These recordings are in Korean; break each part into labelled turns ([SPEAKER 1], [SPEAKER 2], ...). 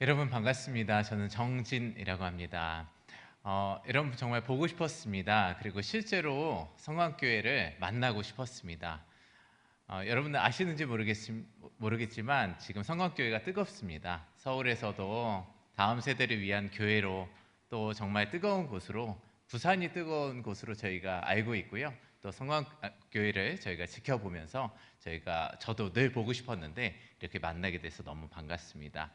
[SPEAKER 1] 여러분 반갑습니다. 저는 정진이라고 합니다. 여러분 정말 보고 싶었습니다. 그리고 실제로 성광교회를 만나고 싶었습니다. 여러분들 아시는지 모르겠지만 지금 성광교회가 뜨겁습니다. 서울에서도 다음 세대를 위한 교회로 또 정말 뜨거운 곳으로 부산이 뜨거운 곳으로 저희가 알고 있고요. 또 성광교회를 저희가 지켜보면서 저도 늘 보고 싶었는데 이렇게 만나게 돼서 너무 반갑습니다.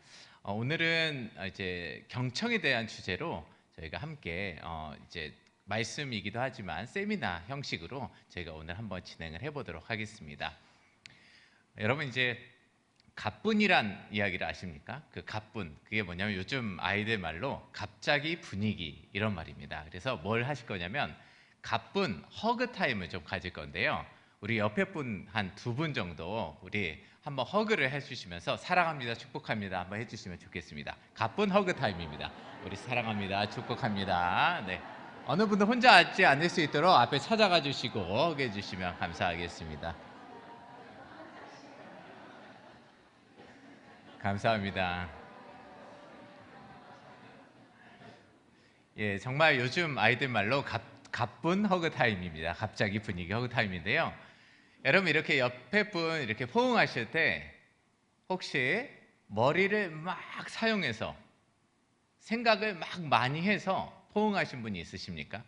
[SPEAKER 1] 오늘은 이제 경청에 대한 주제로 저희가 함께 이제 말씀이기도 하지만 세미나 형식으로 저희가 오늘 한번 진행을 해보도록 하겠습니다. 여러분 이제 가뿐이란 이야기를 아십니까? 그 가뿐, 그게 뭐냐면 요즘 아이들 말로 갑자기 분위기 이런 말입니다. 그래서 뭘 하실 거냐면 가뿐 허그 타임을 좀 가질 건데요. 우리 옆에 분 한 두 분 정도 우리 한번 허그를 해주시면서 사랑합니다, 축복합니다 한번 해주시면 좋겠습니다. 가뿐 허그 타임입니다. 우리 사랑합니다, 축복합니다. 네. 어느 분도 혼자 앉지 않을 수 있도록 앞에 찾아가 주시고 허그 해주시면 감사하겠습니다. 감사합니다. 예, 정말 요즘 아이들 말로 가쁜 허그 타임입니다. 갑자기 분위기 허그 타임인데요. 여러분 이렇게 옆에 분 이렇게 포옹하실 때 혹시 머리를 막 사용해서 생각을 막 많이 해서 포옹하신 분이 있으십니까?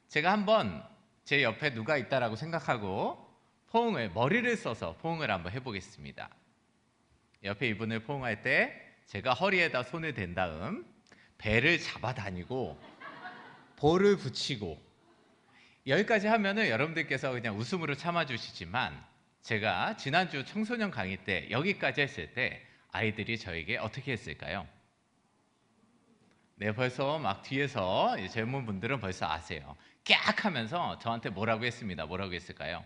[SPEAKER 1] 제가 한번 제 옆에 누가 있다라고 생각하고 머리를 써서 포옹을 한번 해보겠습니다. 옆에 이분을 포옹할 때 제가 허리에다 손을 댄 다음 배를 잡아다니고 볼을 붙이고 여기까지 하면은 여러분들께서 그냥 웃음으로 참아주시지만 제가 지난주 청소년 강의 때 여기까지 했을 때 아이들이 저에게 어떻게 했을까요? 네, 벌써 막 뒤에서 젊은 분들은 벌써 아세요. 깍 하면서 저한테 뭐라고 했습니다. 뭐라고 했을까요?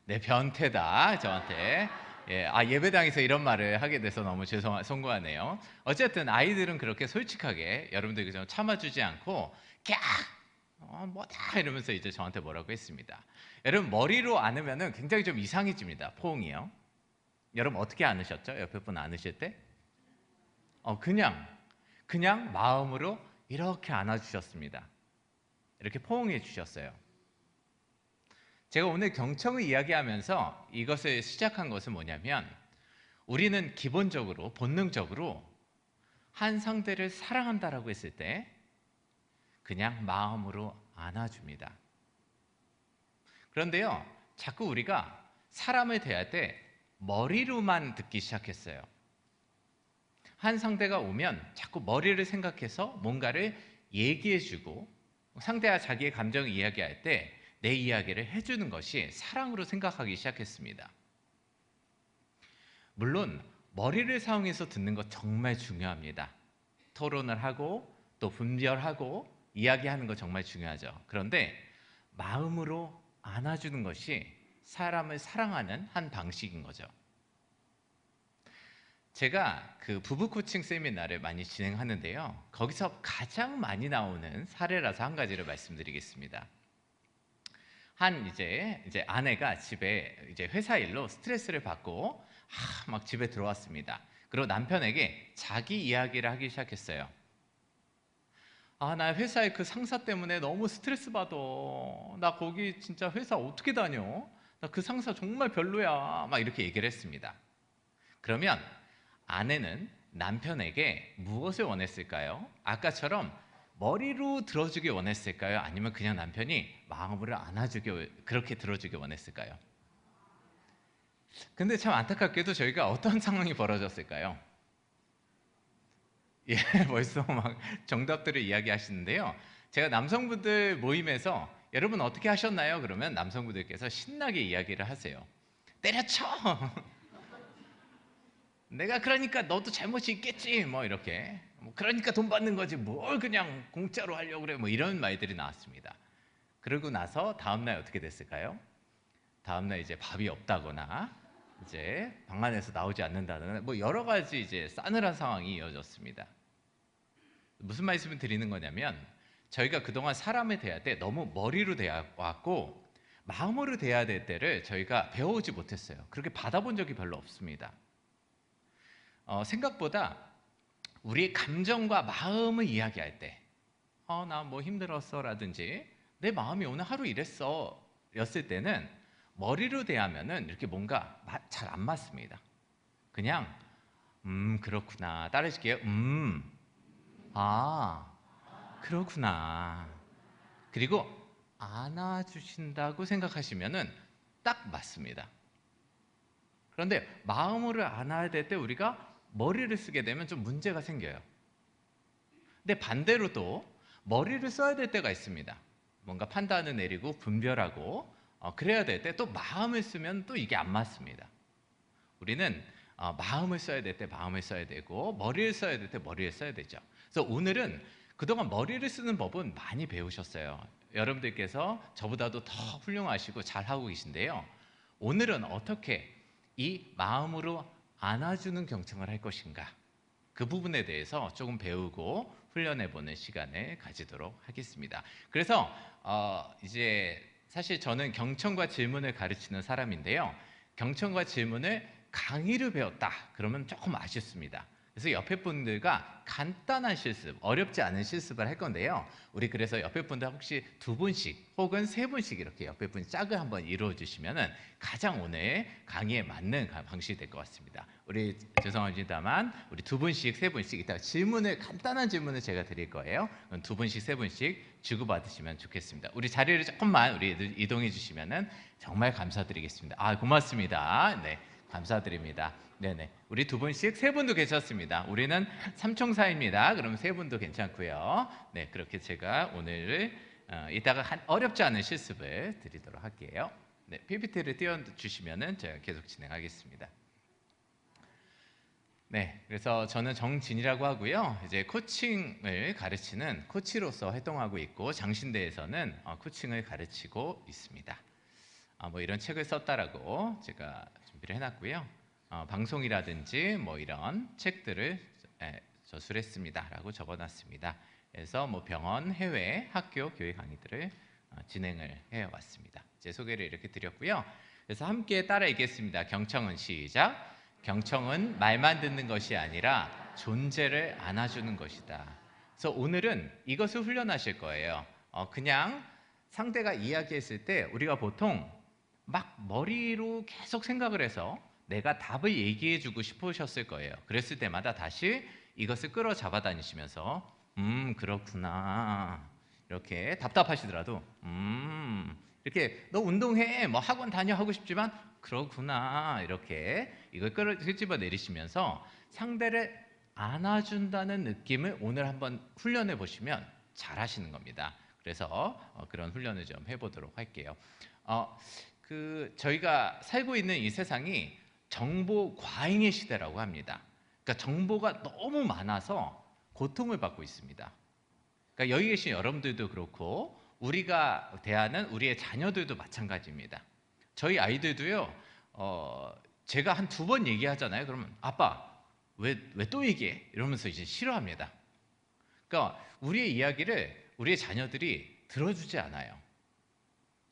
[SPEAKER 1] 네, 변태다 저한테. 예, 예배당에서 이런 말을 하게 돼서 너무 송구하네요. 어쨌든 아이들은 그렇게 솔직하게 여러분들이 좀 참아주지 않고 깍 뭐다 이러면서 이제 저한테 뭐라고 했습니다. 여러분 머리로 안으면은 굉장히 좀 이상해집니다. 포옹이요. 여러분 어떻게 안으셨죠? 옆에 분 안으실 때? 그냥 마음으로 이렇게 안아주셨습니다. 이렇게 포옹해 주셨어요. 제가 오늘 경청을 이야기하면서 이것을 시작한 것은 뭐냐면 우리는 기본적으로 본능적으로 한 상대를 사랑한다라고 했을 때 그냥 마음으로 안아줍니다. 그런데요, 자꾸 우리가 사람을 대할 때 머리로만 듣기 시작했어요. 한 상대가 오면 자꾸 머리를 생각해서 뭔가를 얘기해주고 상대와 자기의 감정을 이야기할 때 내 이야기를 해주는 것이 사랑으로 생각하기 시작했습니다. 물론 머리를 사용해서 듣는 것 정말 중요합니다. 토론을 하고 또 분별하고 이야기하는 거 정말 중요하죠. 그런데 마음으로 안아주는 것이 사람을 사랑하는 한 방식인 거죠. 제가 그 부부 코칭 세미나를 많이 진행하는데요. 거기서 가장 많이 나오는 사례라서 한 가지를 말씀드리겠습니다. 이제 아내가 집에 이제 회사 일로 스트레스를 받고 막 집에 들어왔습니다. 그리고 남편에게 자기 이야기를 하기 시작했어요. 나 회사에 그 상사 때문에 너무 스트레스 받아. 나 거기 진짜 회사 어떻게 다녀? 나 그 상사 정말 별로야. 막 이렇게 얘기를 했습니다. 그러면 아내는 남편에게 무엇을 원했을까요? 아까처럼 머리로 들어주길 원했을까요? 아니면 그냥 남편이 마음으로 그렇게 들어주길 원했을까요? 근데 참 안타깝게도 저희가 어떤 상황이 벌어졌을까요? 예, 벌써 막 정답들을 이야기하시는데요. 제가 남성분들 모임에서 여러분 어떻게 하셨나요? 그러면 남성분들께서 신나게 이야기를 하세요. 때려쳐! 내가 그러니까 너도 잘못이 있겠지 뭐 이렇게 그러니까 돈 받는 거지 뭘 그냥 공짜로 하려고 그래 뭐 이런 말들이 나왔습니다. 그러고 나서 다음날 어떻게 됐을까요? 다음날 이제 밥이 없다거나 이제 방 안에서 나오지 않는다거나 뭐 여러 가지 이제 싸늘한 상황이 이어졌습니다. 무슨 말씀을 드리는 거냐면 저희가 그동안 사람에 대할 때 너무 머리로 대해왔고 마음으로 대해야 될 때를 저희가 배워오지 못했어요. 그렇게 받아본 적이 별로 없습니다. 생각보다 우리의 감정과 마음을 이야기할 때, 나 뭐 힘들었어 라든지 내 마음이 오늘 하루 이랬어 였을 때는 머리로 대하면은 이렇게 뭔가 잘 안 맞습니다. 그냥 그렇구나, 따르실게요. 아 그렇구나. 그리고 안아주신다고 생각하시면은 딱 맞습니다. 그런데 마음으로 안아야 될 때 우리가 머리를 쓰게 되면 좀 문제가 생겨요. 근데 반대로 또 머리를 써야 될 때가 있습니다. 뭔가 판단을 내리고 분별하고 그래야 될 때 또 마음을 쓰면 또 이게 안 맞습니다. 우리는 마음을 써야 될 때 마음을 써야 되고 머리를 써야 될 때 머리를 써야 되죠. 그래서 오늘은 그동안 머리를 쓰는 법은 많이 배우셨어요. 여러분들께서 저보다도 더 훌륭하시고 잘하고 계신데요. 오늘은 어떻게 이 마음으로 안아주는 경청을 할 것인가, 그 부분에 대해서 조금 배우고 훈련해보는 시간을 가지도록 하겠습니다. 그래서 이제 사실 저는 경청과 질문을 가르치는 사람인데요. 경청과 질문을 강의를 배웠다 그러면 조금 아쉽습니다. 그래서 옆에 분들과 간단한 실습, 어렵지 않은 실습을 할 건데요. 우리 그래서 옆에 분들 혹시 2분씩 혹은 3분씩 이렇게 옆에 분 짝을 한번 이루어 주시면은 가장 오늘 강의에 맞는 방식이 될 것 같습니다. 우리 죄송합니다만 우리 2분씩 3분씩 이따 간단한 질문을 제가 드릴 거예요. 2분씩 3분씩 주고받으시면 좋겠습니다. 우리 자리를 조금만 우리 이동해 주시면은 정말 감사드리겠습니다. 고맙습니다. 네, 감사드립니다. 네네. 우리 2분씩 3분도 괜찮습니다. 우리는 삼총사입니다. 그럼 3분도 괜찮고요. 네, 그렇게 제가 오늘 이따가 어렵지 않은 실습을 드리도록 할게요. 네, PPT를 띄워주시면은 제가 계속 진행하겠습니다. 네, 그래서 저는 정진이라고 하고요. 이제 코칭을 가르치는 코치로서 활동하고 있고 장신대에서는 코칭을 가르치고 있습니다. 뭐 이런 책을 썼다라고 제가 준비를 해놨고요. 방송이라든지 뭐 이런 책들을 저술했습니다라고 적어놨습니다. 그래서 뭐 병원, 해외, 학교, 교회 강의들을 진행을 해왔습니다. 이제 소개를 이렇게 드렸고요. 그래서 함께 따라 읽겠습니다. 경청은 시작. 경청은 말만 듣는 것이 아니라 존재를 안아주는 것이다. 그래서 오늘은 이것을 훈련하실 거예요. 그냥 상대가 이야기했을 때 우리가 보통 막 머리로 계속 생각을 해서 내가 답을 얘기해 주고 싶으셨을 거예요. 그랬을 때마다 다시 이것을 끌어잡아 다니시면서 그렇구나 이렇게 답답하시더라도 이렇게 너 운동해 뭐 학원 다녀 하고 싶지만 그렇구나 이렇게 이걸 끄집어 내리시면서 상대를 안아준다는 느낌을 오늘 한번 훈련해 보시면 잘 하시는 겁니다. 그래서 그런 훈련을 좀 해보도록 할게요. 저희가 살고 있는 이 세상이 정보 과잉의 시대라고 합니다. 그러니까 정보가 너무 많아서 고통을 받고 있습니다. 그러니까 여기 계신 여러분들도 그렇고 우리가 대하는 우리의 자녀들도 마찬가지입니다. 저희 아이들도요. 제가 한 2번 얘기하잖아요. 그러면 아빠 왜 또 얘기해? 이러면서 이제 싫어합니다. 그러니까 우리의 이야기를 우리의 자녀들이 들어주지 않아요.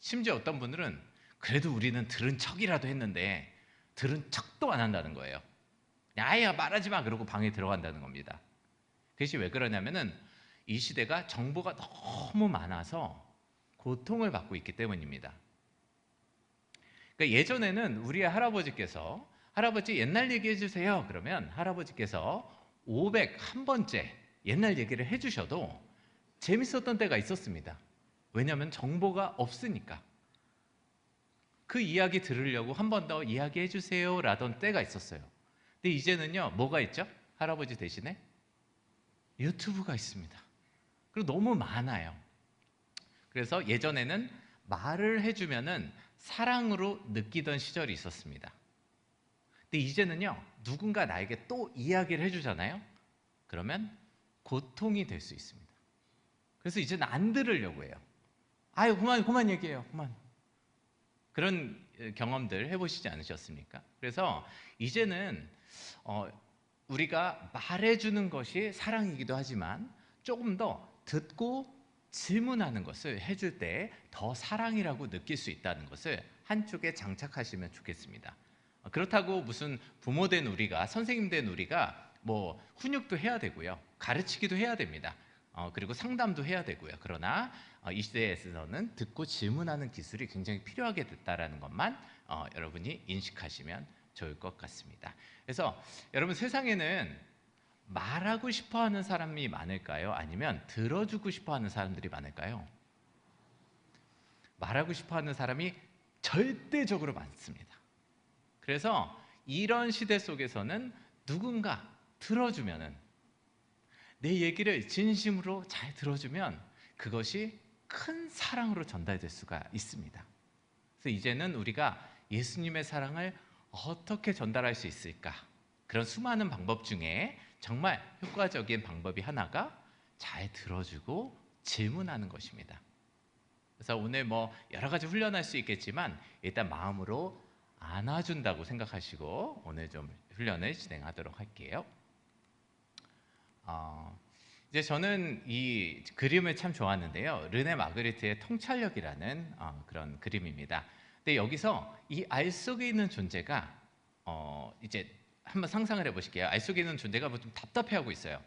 [SPEAKER 1] 심지어 어떤 분들은 그래도 우리는 들은 척이라도 했는데 들은 척도 안 한다는 거예요. 아예 말하지 마 그러고 방에 들어간다는 겁니다. 그것이 왜 그러냐면은 이 시대가 정보가 너무 많아서 고통을 받고 있기 때문입니다. 그러니까 예전에는 우리 할아버지께서 할아버지 옛날 얘기해 주세요 그러면 할아버지께서 501번째 옛날 얘기를 해주셔도 재밌었던 때가 있었습니다. 왜냐하면 정보가 없으니까. 그 이야기 들으려고 한 번 더 이야기해 주세요 라던 때가 있었어요. 근데 이제는요 뭐가 있죠? 할아버지 대신에 유튜브가 있습니다. 그리고 너무 많아요. 그래서 예전에는 말을 해주면은 사랑으로 느끼던 시절이 있었습니다. 근데 이제는요 누군가 나에게 또 이야기를 해주잖아요. 그러면 고통이 될 수 있습니다. 그래서 이제는 안 들으려고 해요. 아유 그만 얘기해요. 그만. 그런 경험들 해보시지 않으셨습니까? 그래서 이제는 우리가 말해주는 것이 사랑이기도 하지만 조금 더 듣고 질문하는 것을 해줄 때 더 사랑이라고 느낄 수 있다는 것을 한쪽에 장착하시면 좋겠습니다. 그렇다고 무슨 부모 된 우리가, 선생님 된 우리가 뭐 훈육도 해야 되고요, 가르치기도 해야 됩니다. 그리고 상담도 해야 되고요. 그러나 이 시대에서는 듣고 질문하는 기술이 굉장히 필요하게 됐다라는 것만 여러분이 인식하시면 좋을 것 같습니다. 그래서 여러분, 세상에는 말하고 싶어하는 사람이 많을까요? 아니면 들어주고 싶어하는 사람들이 많을까요? 말하고 싶어하는 사람이 절대적으로 많습니다. 그래서 이런 시대 속에서는 누군가 들어주면은, 내 얘기를 진심으로 잘 들어주면 그것이 큰 사랑으로 전달될 수가 있습니다. 그래서 이제는 우리가 예수님의 사랑을 어떻게 전달할 수 있을까? 그런 수많은 방법 중에 정말 효과적인 방법이 하나가 잘 들어주고 질문하는 것입니다. 그래서 오늘 뭐 여러 가지 훈련할 수 있겠지만 일단 마음으로 안아준다고 생각하시고 오늘 좀 훈련을 진행하도록 할게요. 이제 저는 이 그림을 참 좋아하는데요. 르네 마그리트의 통찰력이라는 그런 그림입니다. 근데 여기서 이 알 속에 있는 존재가 이제 한번 상상을 해보실게요. 알 속에 있는 존재가 뭐 좀 답답해하고 있어요.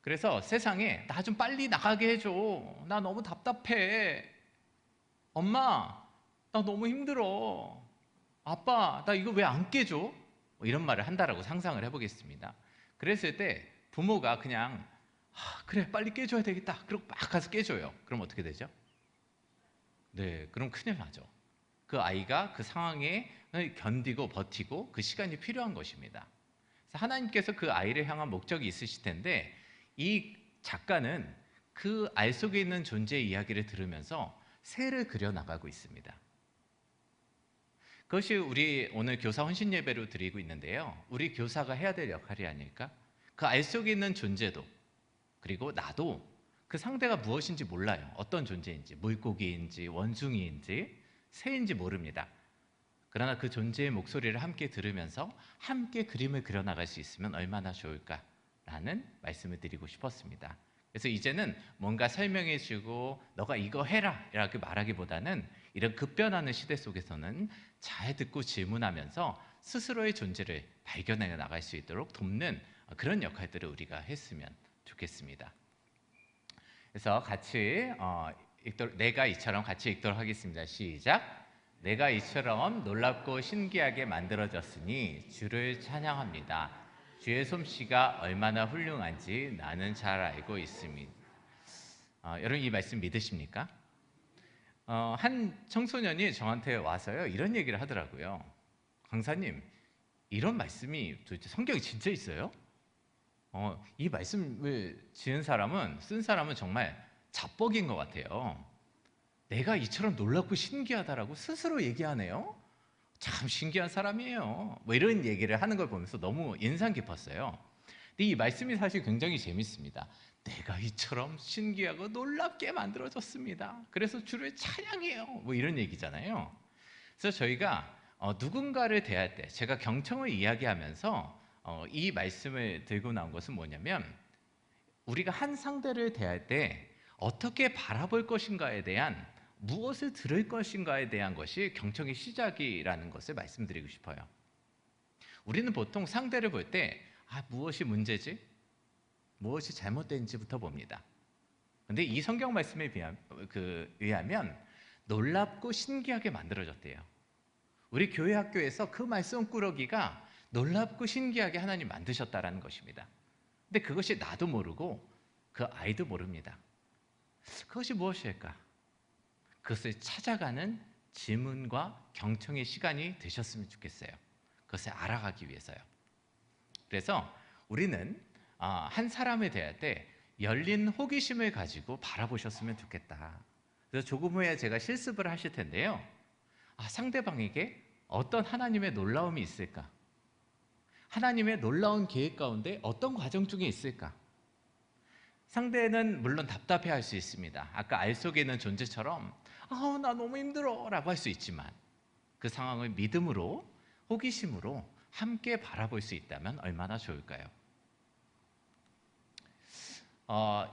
[SPEAKER 1] 그래서 세상에 나 좀 빨리 나가게 해줘. 나 너무 답답해. 엄마, 나 너무 힘들어. 아빠, 나 이거 왜 안 깨줘? 뭐 이런 말을 한다라고 상상을 해보겠습니다. 그랬을 때 부모가 그냥 그래, 빨리 깨줘야 되겠다. 그리고 막 가서 깨줘요. 그럼 어떻게 되죠? 네, 그럼 큰일 나죠. 그 아이가 그 상황에 견디고 버티고 그 시간이 필요한 것입니다. 그래서 하나님께서 그 아이를 향한 목적이 있으실 텐데, 이 작가는 그 알 속에 있는 존재의 이야기를 들으면서 새를 그려 나가고 있습니다. 그것이 우리 오늘 교사 헌신 예배로 드리고 있는데요. 우리 교사가 해야 될 역할이 아닐까? 그 알 속에 있는 존재도, 그리고 나도 그 상대가 무엇인지 몰라요. 어떤 존재인지, 물고기인지 원숭이인지 새인지 모릅니다. 그러나 그 존재의 목소리를 함께 들으면서 함께 그림을 그려나갈 수 있으면 얼마나 좋을까라는 말씀을 드리고 싶었습니다. 그래서 이제는 뭔가 설명해 주고 너가 이거 해라 이렇게 말하기보다는 이런 급변하는 시대 속에서는 잘 듣고 질문하면서 스스로의 존재를 발견해 나갈 수 있도록 돕는 그런 역할들을 우리가 했으면 좋겠습니다. 그래서 같이 내가 이처럼 같이 읽도록 하겠습니다. 시작. 내가 이처럼 놀랍고 신기하게 만들어졌으니 주를 찬양합니다. 주의 솜씨가 얼마나 훌륭한지 나는 잘 알고 있습니다. 여러분, 이 말씀 믿으십니까? 한 청소년이 저한테 와서요, 이런 얘기를 하더라고요. 강사님, 이런 말씀이 도대체 성경에 진짜 있어요? 이 말씀을 쓴 사람은 정말 자뻑인 것 같아요. 내가 이처럼 놀랍고 신기하다라고 스스로 얘기하네요. 참 신기한 사람이에요. 뭐 이런 얘기를 하는 걸 보면서 너무 인상 깊었어요. 근데 이 말씀이 사실 굉장히 재밌습니다. 내가 이처럼 신기하고 놀랍게 만들어졌습니다. 그래서 주를 찬양해요. 뭐 이런 얘기잖아요. 그래서 저희가 누군가를 대할 때, 제가 경청을 이야기하면서 이 말씀을 들고 나온 것은 뭐냐면, 우리가 한 상대를 대할 때 어떻게 바라볼 것인가에 대한, 무엇을 들을 것인가에 대한 것이 경청의 시작이라는 것을 말씀드리고 싶어요. 우리는 보통 상대를 볼 때 무엇이 문제지? 무엇이 잘못된지부터 봅니다. 그런데 이 성경 말씀에 의하면 놀랍고 신기하게 만들어졌대요. 우리 교회 학교에서 그 말씀꾸러기가 놀랍고 신기하게 하나님 만드셨다라는 것입니다. 근데 그것이 나도 모르고 그 아이도 모릅니다. 그것이 무엇일까? 그것을 찾아가는 질문과 경청의 시간이 되셨으면 좋겠어요. 그것을 알아가기 위해서요. 그래서 우리는 한 사람에 대할 때 열린 호기심을 가지고 바라보셨으면 좋겠다. 그래서 조금 후에 제가 실습을 하실 텐데요. 상대방에게 어떤 하나님의 놀라움이 있을까? 하나님의 놀라운 계획 가운데 어떤 과정 중에 있을까? 상대는 물론 답답해할 수 있습니다. 아까 알 속에 있는 존재처럼 나 너무 힘들어 라고 할 수 있지만, 그 상황을 믿음으로, 호기심으로 함께 바라볼 수 있다면 얼마나 좋을까요?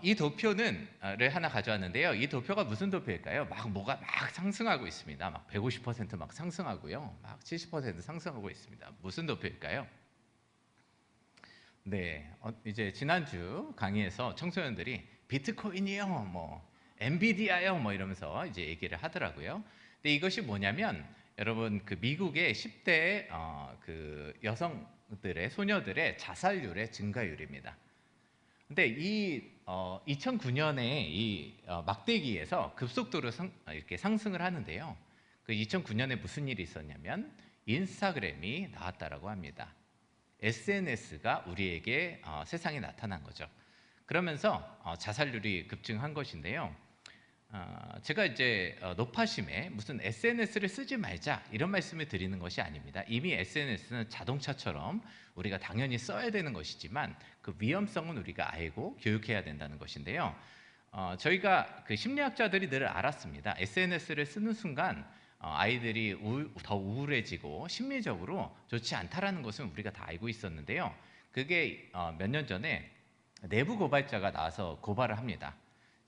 [SPEAKER 1] 이 도표를 하나 가져왔는데요. 이 도표가 무슨 도표일까요? 막 뭐가 막 상승하고 있습니다. 막 150%막 상승하고요. 막 70% 상승하고 있습니다. 무슨 도표일까요? 네, 이제 지난주 강의에서 청소년들이 비트코인이요, 뭐 엔비디아요, 뭐 이러면서 이제 얘기를 하더라고요. 근데 이것이 뭐냐면 여러분 그 미국의 10대 그 여성들의 소녀들의 자살률의 증가율입니다. 근데 이 2009년에 이 막대기에서 급속도로 이렇게 상승을 하는데요. 그 2009년에 무슨 일이 있었냐면 인스타그램이 나왔다라고 합니다. SNS가 우리에게 세상에 나타난 거죠. 그러면서 자살률이 급증한 것인데요. 제가 이제 노파심에 무슨 SNS를 쓰지 말자 이런 말씀을 드리는 것이 아닙니다. 이미 SNS는 자동차처럼 우리가 당연히 써야 되는 것이지만 그 위험성은 우리가 알고 교육해야 된다는 것인데요. 저희가 그 심리학자들이 늘 알았습니다. SNS를 쓰는 순간 아이들이 더 우울해지고 심리적으로 좋지 않다라는 것은 우리가 다 알고 있었는데요. 그게 몇 년 전에 내부 고발자가 나와서 고발을 합니다.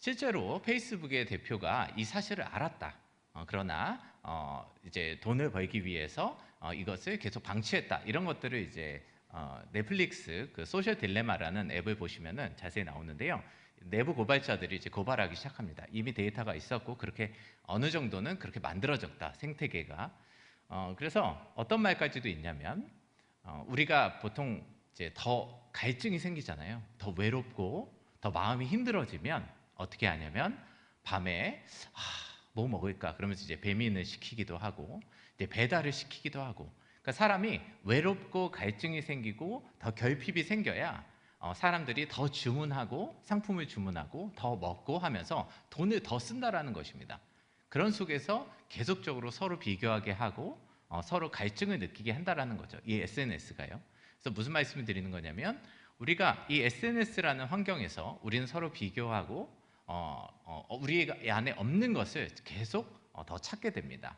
[SPEAKER 1] 실제로 페이스북의 대표가 이 사실을 알았다. 그러나 이제 돈을 벌기 위해서 이것을 계속 방치했다. 이런 것들을 이제 넷플릭스 그 소셜 딜레마라는 앱을 보시면은 자세히 나오는데요. 내부 고발자들이 이제 고발하기 시작합니다. 이미 데이터가 있었고 그렇게 어느 정도는 그렇게 만들어졌다. 생태계가. 그래서 어떤 말까지도 있냐면 우리가 보통 이제 더 갈증이 생기잖아요. 더 외롭고 더 마음이 힘들어지면 어떻게 하냐면 밤에 뭐 먹을까? 그러면서 이제 배민을 시키기도 하고 이제 배달을 시키기도 하고 그러니까 사람이 외롭고 갈증이 생기고 더 결핍이 생겨야 사람들이 더 주문하고 상품을 주문하고 더 먹고 하면서 돈을 더 쓴다라는 것입니다. 그런 속에서 계속적으로 서로 비교하게 하고 서로 갈증을 느끼게 한다라는 거죠. 이 SNS가요. 그래서 무슨 말씀을 드리는 거냐면 우리가 이 SNS라는 환경에서 우리는 서로 비교하고 우리 안에 없는 것을 계속 더 찾게 됩니다.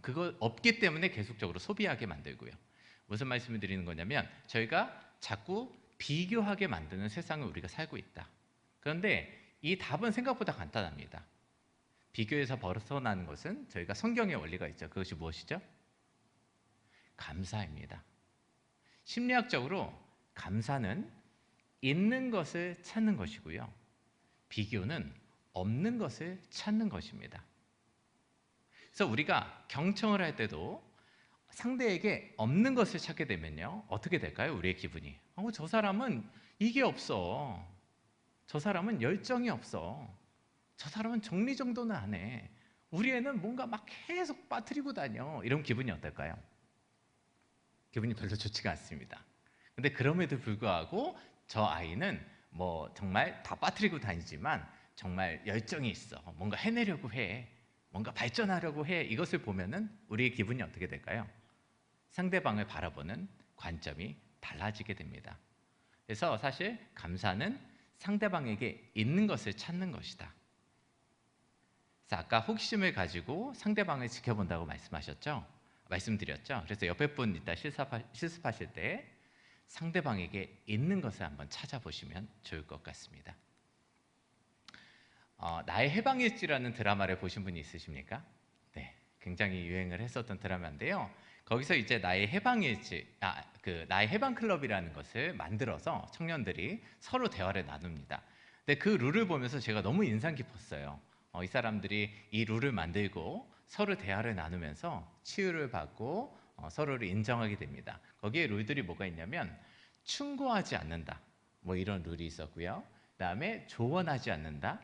[SPEAKER 1] 그거 없기 때문에 계속적으로 소비하게 만들고요. 무슨 말씀을 드리는 거냐면 저희가 자꾸 비교하게 만드는 세상을 우리가 살고 있다. 그런데 이 답은 생각보다 간단합니다. 비교에서 벗어나는 것은 저희가 성경의 원리가 있죠. 그것이 무엇이죠? 감사입니다. 심리학적으로 감사는 있는 것을 찾는 것이고요. 비교는 없는 것을 찾는 것입니다. 그래서 우리가 경청을 할 때도 상대에게 없는 것을 찾게 되면요. 어떻게 될까요? 우리의 기분이. 저 사람은 이게 없어. 저 사람은 열정이 없어. 저 사람은 정리정돈을 안 해. 우리 애는 뭔가 막 계속 빠뜨리고 다녀. 이런 기분이 어떨까요? 기분이 별로 좋지가 않습니다. 근데 그럼에도 불구하고 저 아이는 뭐 정말 다 빠뜨리고 다니지만 정말 열정이 있어. 뭔가 해내려고 해. 뭔가 발전하려고 해. 이것을 보면은 우리의 기분이 어떻게 될까요? 상대방을 바라보는 관점이 달라지게 됩니다. 그래서 사실 감사는 상대방에게 있는 것을 찾는 것이다. 그래서 아까 호기심을 가지고 상대방을 지켜본다고 말씀드렸죠. 그래서 옆에 분 이따 실습하실 때 상대방에게 있는 것을 한번 찾아보시면 좋을 것 같습니다. 나의 해방일지라는 드라마를 보신 분이 있으십니까? 네, 굉장히 유행을 했었던 드라마인데요. 거기서 이제 나의 해방일지, 나의 해방클럽이라는 것을 만들어서 청년들이 서로 대화를 나눕니다. 근데 그 룰을 보면서 제가 너무 인상 깊었어요. 이 사람들이 이 룰을 만들고 서로 대화를 나누면서 치유를 받고 서로를 인정하게 됩니다. 거기에 룰들이 뭐가 있냐면 충고하지 않는다. 뭐 이런 룰이 있었고요. 그다음에 조언하지 않는다.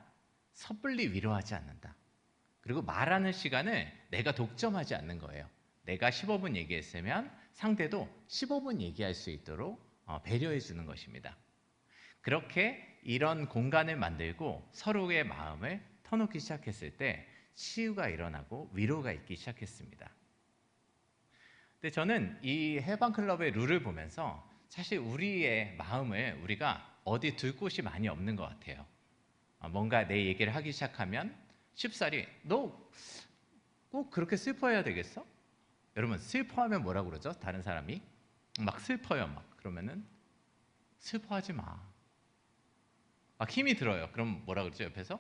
[SPEAKER 1] 섣불리 위로하지 않는다. 그리고 말하는 시간을 내가 독점하지 않는 거예요. 내가 15분 얘기했으면 상대도 15분 얘기할 수 있도록 배려해 주는 것입니다. 그렇게 이런 공간을 만들고 서로의 마음을 터놓기 시작했을 때 치유가 일어나고 위로가 있기 시작했습니다. 근데 저는 이 해방클럽의 룰을 보면서 사실 우리의 마음을 우리가 어디 둘 곳이 많이 없는 것 같아요. 뭔가 내 얘기를 하기 시작하면 쉽사리 너 꼭 그렇게 슬퍼해야 되겠어? 여러분 슬퍼하면 뭐라고 그러죠? 다른 사람이 막 슬퍼요 막 그러면은 슬퍼하지 마. 막 힘이 들어요. 그럼 뭐라 그러죠? 옆에서?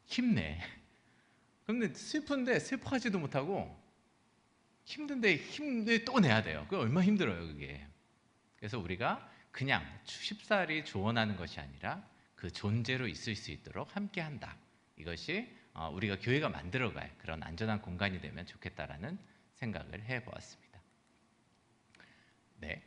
[SPEAKER 1] 힘내. 근데 슬픈데 슬퍼하지도 못하고 힘든데 힘을 또 내야 돼요. 그게 얼마나 힘들어요, 그게. 그래서 우리가 그냥 쉽사리 조언하는 것이 아니라 그 존재로 있을 수 있도록 함께한다. 이것이 우리가 교회가 만들어갈 그런 안전한 공간이 되면 좋겠다라는 생각을 해보았습니다. 네.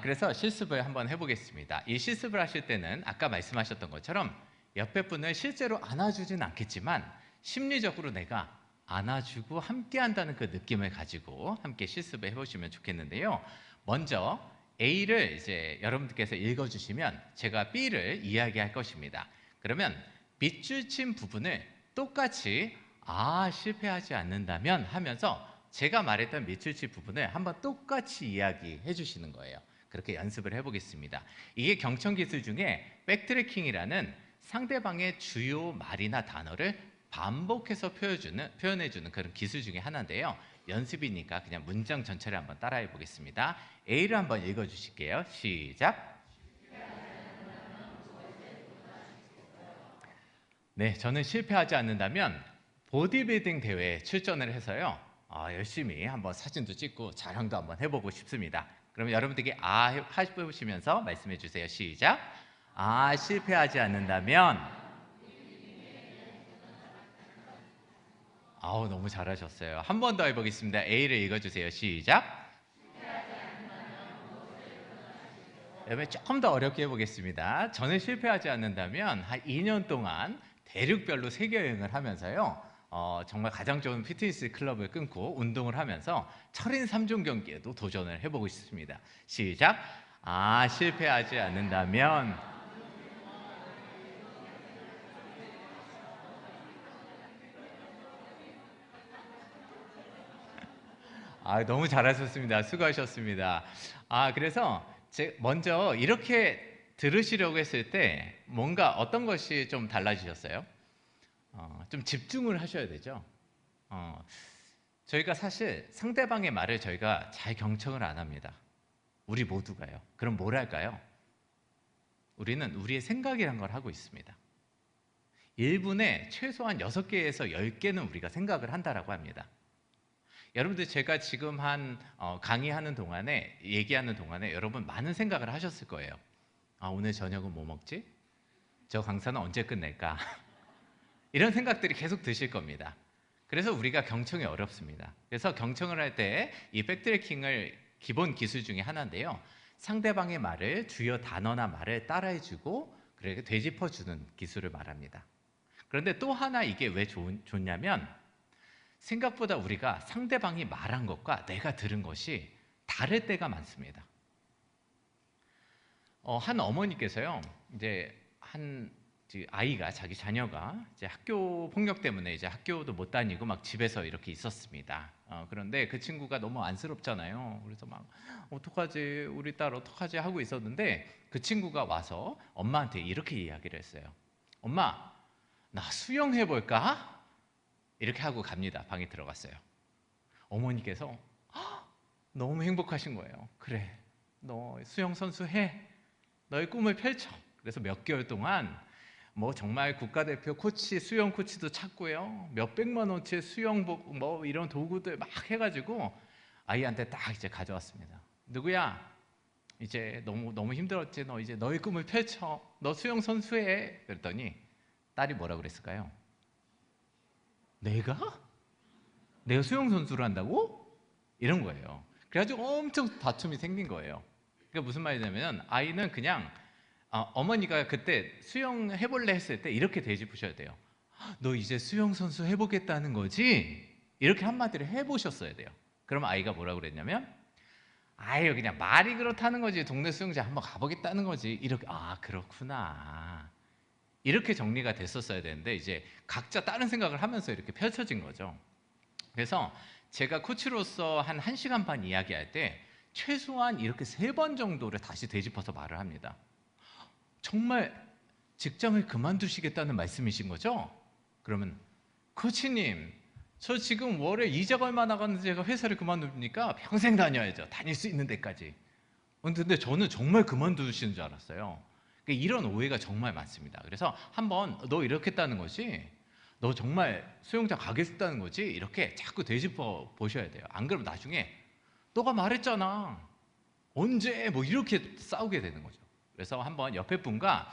[SPEAKER 1] 그래서 실습을 한번 해보겠습니다. 이 실습을 하실 때는 아까 말씀하셨던 것처럼 옆에 분을 실제로 안아주진 않겠지만 심리적으로 내가 안아주고 함께한다는 그 느낌을 가지고 함께 실습을 해보시면 좋겠는데요. 먼저 A를 이제 여러분들께서 읽어주시면 제가 B를 이야기할 것입니다. 그러면 밑줄 친 부분을 똑같이 실패하지 않는다면 하면서 제가 말했던 밑줄 친 부분을 한번 똑같이 이야기해 주시는 거예요. 그렇게 연습을 해보겠습니다. 이게 경청 기술 중에 백트래킹이라는 상대방의 주요 말이나 단어를 반복해서 표현해주는 그런 기술 중에 하나인데요. 연습이니까 그냥 문장 전체를 한번 따라해 보겠습니다. A를 한번 읽어주실게요. 시작. 네, 저는 실패하지 않는다면 보디빌딩 대회에 출전을 해서요. 열심히 한번 사진도 찍고 자랑도 한번 해보고 싶습니다. 그러면 여러분들께 해보시면서 말씀해 주세요. 시작. 실패하지 않는다면 너무 잘하셨어요. 한 번 더 해보겠습니다. A를 읽어주세요. 시작. 여러분 조금 더 어렵게 해보겠습니다. 저는 실패하지 않는다면 한 2년 동안 대륙별로 세계 여행을 하면서요. 정말 가장 좋은 피트니스 클럽을 끊고 운동을 하면서 철인 3종 경기에도 도전을 해보고 싶습니다. 시작. 실패하지 않는다면 너무 잘하셨습니다. 수고하셨습니다. 그래서 먼저 이렇게 들으시려고 했을 때 뭔가 어떤 것이 좀 달라지셨어요? 좀 집중을 하셔야 되죠. 저희가 사실 상대방의 말을 저희가 잘 경청을 안 합니다. 우리 모두가요. 그럼 뭘 할까요? 우리는 우리의 생각이란 걸 하고 있습니다. 1분에 최소한 6개에서 10개는 우리가 생각을 한다라고 합니다. 여러분들 제가 지금 강의하는 동안에 얘기하는 동안에 여러분 많은 생각을 하셨을 거예요. 오늘 저녁은 뭐 먹지? 저 강사는 언제 끝낼까? 이런 생각들이 계속 드실 겁니다. 그래서 우리가 경청이 어렵습니다. 그래서 경청을 할 때 이 백트래킹을 기본 기술 중에 하나인데요. 상대방의 말을 주요 단어나 말을 따라해주고 그렇게 되짚어주는 기술을 말합니다. 그런데 또 하나 이게 왜 좋냐면 생각보다 우리가 상대방이 말한 것과 내가 들은 것이 다를 때가 많습니다. 한 어머니께서요, 이제 아이가 자기 자녀가 이제 학교 폭력 때문에 이제 학교도 못 다니고 막 집에서 이렇게 있었습니다. 그런데 그 친구가 너무 안쓰럽잖아요. 그래서 막 어떡하지, 우리 딸 어떡하지 하고 있었는데 그 친구가 와서 엄마한테 이렇게 이야기를 했어요. 엄마, 나 수영해 볼까? 이렇게 하고 갑니다. 방에 들어갔어요. 어머니께서 너무 행복하신 거예요. 그래, 너 수영 선수 해. 너의 꿈을 펼쳐. 그래서 몇 개월 동안 뭐 정말 국가대표 코치, 수영 코치도 찾고요. 몇백만 원치의 수영복 뭐 이런 도구들 막 해가지고 아이한테 딱 이제 가져왔습니다. 누구야? 이제 너무 힘들었지. 너 이제 너의 꿈을 펼쳐. 너 수영 선수 해. 그랬더니 딸이 뭐라 그랬을까요? 내가 수영 선수를 한다고? 이런 거예요. 그래가지고 엄청 다툼이 생긴 거예요. 그러니까 무슨 말이냐면 아이는 그냥 어머니가 그때 수영 해볼래 했을 때 이렇게 되짚으셔야 돼요. 너 이제 수영 선수 해보겠다는 거지? 이렇게 한마디를 해보셨어야 돼요. 그러면 아이가 뭐라 그랬냐면 아유 그냥 말이 그렇다는 거지. 동네 수영장 한번 가보겠다는 거지. 이렇게 그렇구나. 이렇게 정리가 됐었어야 되는데 이제 각자 다른 생각을 하면서 이렇게 펼쳐진 거죠. 그래서 제가 코치로서 한 1시간 반 이야기할 때 최소한 이렇게 3번 정도를 다시 되짚어서 말을 합니다. 정말 직장을 그만두시겠다는 말씀이신 거죠? 그러면 코치님, 저 지금 월에 이자가 얼마 나갔는데 제가 회사를 그만둡니까? 평생 다녀야죠. 다닐 수 있는 데까지. 근데 저는 정말 그만두시는 줄 알았어요. 그러니까 이런 오해가 정말 많습니다. 그래서 한번 너 이렇게 했다는 거지? 너 정말 수영장 가겠다는 거지? 이렇게 자꾸 되짚어 보셔야 돼요. 안 그러면 나중에 너가 말했잖아. 언제? 뭐 이렇게 싸우게 되는 거죠. 그래서 한번 옆에 분과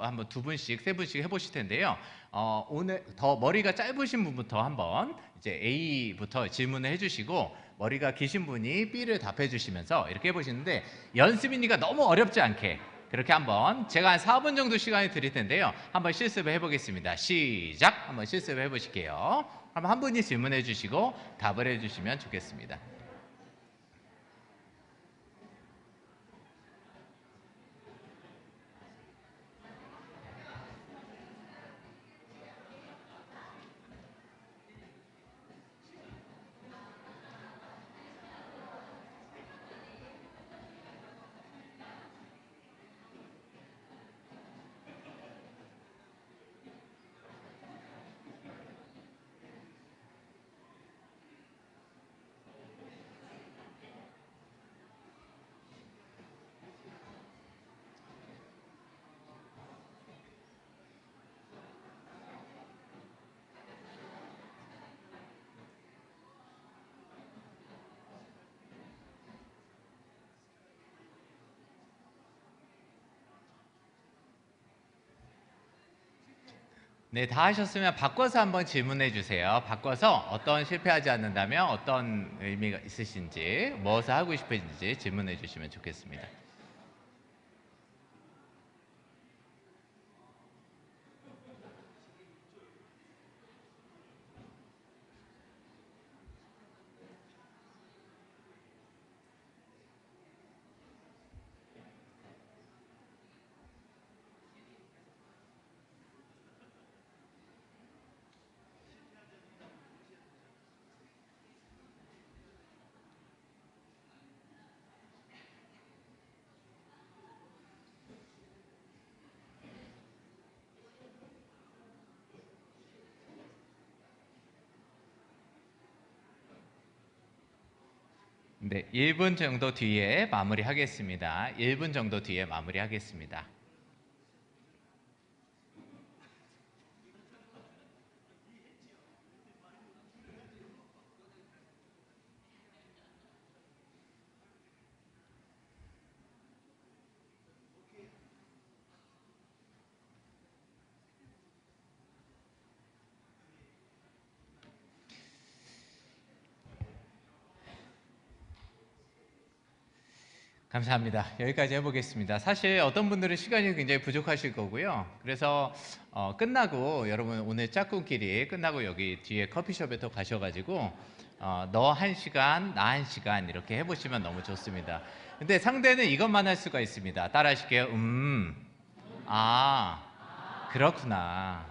[SPEAKER 1] 한번 두 분씩, 세 분씩 해보실 텐데요. 오늘 더 머리가 짧으신 분부터 한번 이제 A부터 질문을 해주시고 머리가 기신 분이 B를 답해 주시면서 이렇게 해보시는데 연습이니까 너무 어렵지 않게 그렇게 한번 제가 한 4분 정도 시간을 드릴 텐데요. 한번 실습을 해보겠습니다. 시작! 한번 실습을 해보실게요. 한번 한 분이 질문해 주시고 답을 해주시면 좋겠습니다. 네, 다 하셨으면 바꿔서 한번 질문해 주세요. 바꿔서 어떤 실패하지 않는다면 어떤 의미가 있으신지, 무엇을 하고 싶으신지 질문해 주시면 좋겠습니다. 네, 1분 정도 뒤에 마무리하겠습니다. 1분 정도 뒤에 마무리하겠습니다. 감사합니다. 여기까지 해보겠습니다. 사실 어떤 분들은 시간이 굉장히 부족하실 거고요. 그래서 끝나고 여러분 오늘 짝꿍끼리 끝나고 여기 뒤에 커피숍에 또 가셔가지고 너 1시간, 나 1시간 이렇게 해보시면 너무 좋습니다. 근데 상대는 이것만 할 수가 있습니다. 따라 하실게요. 그렇구나.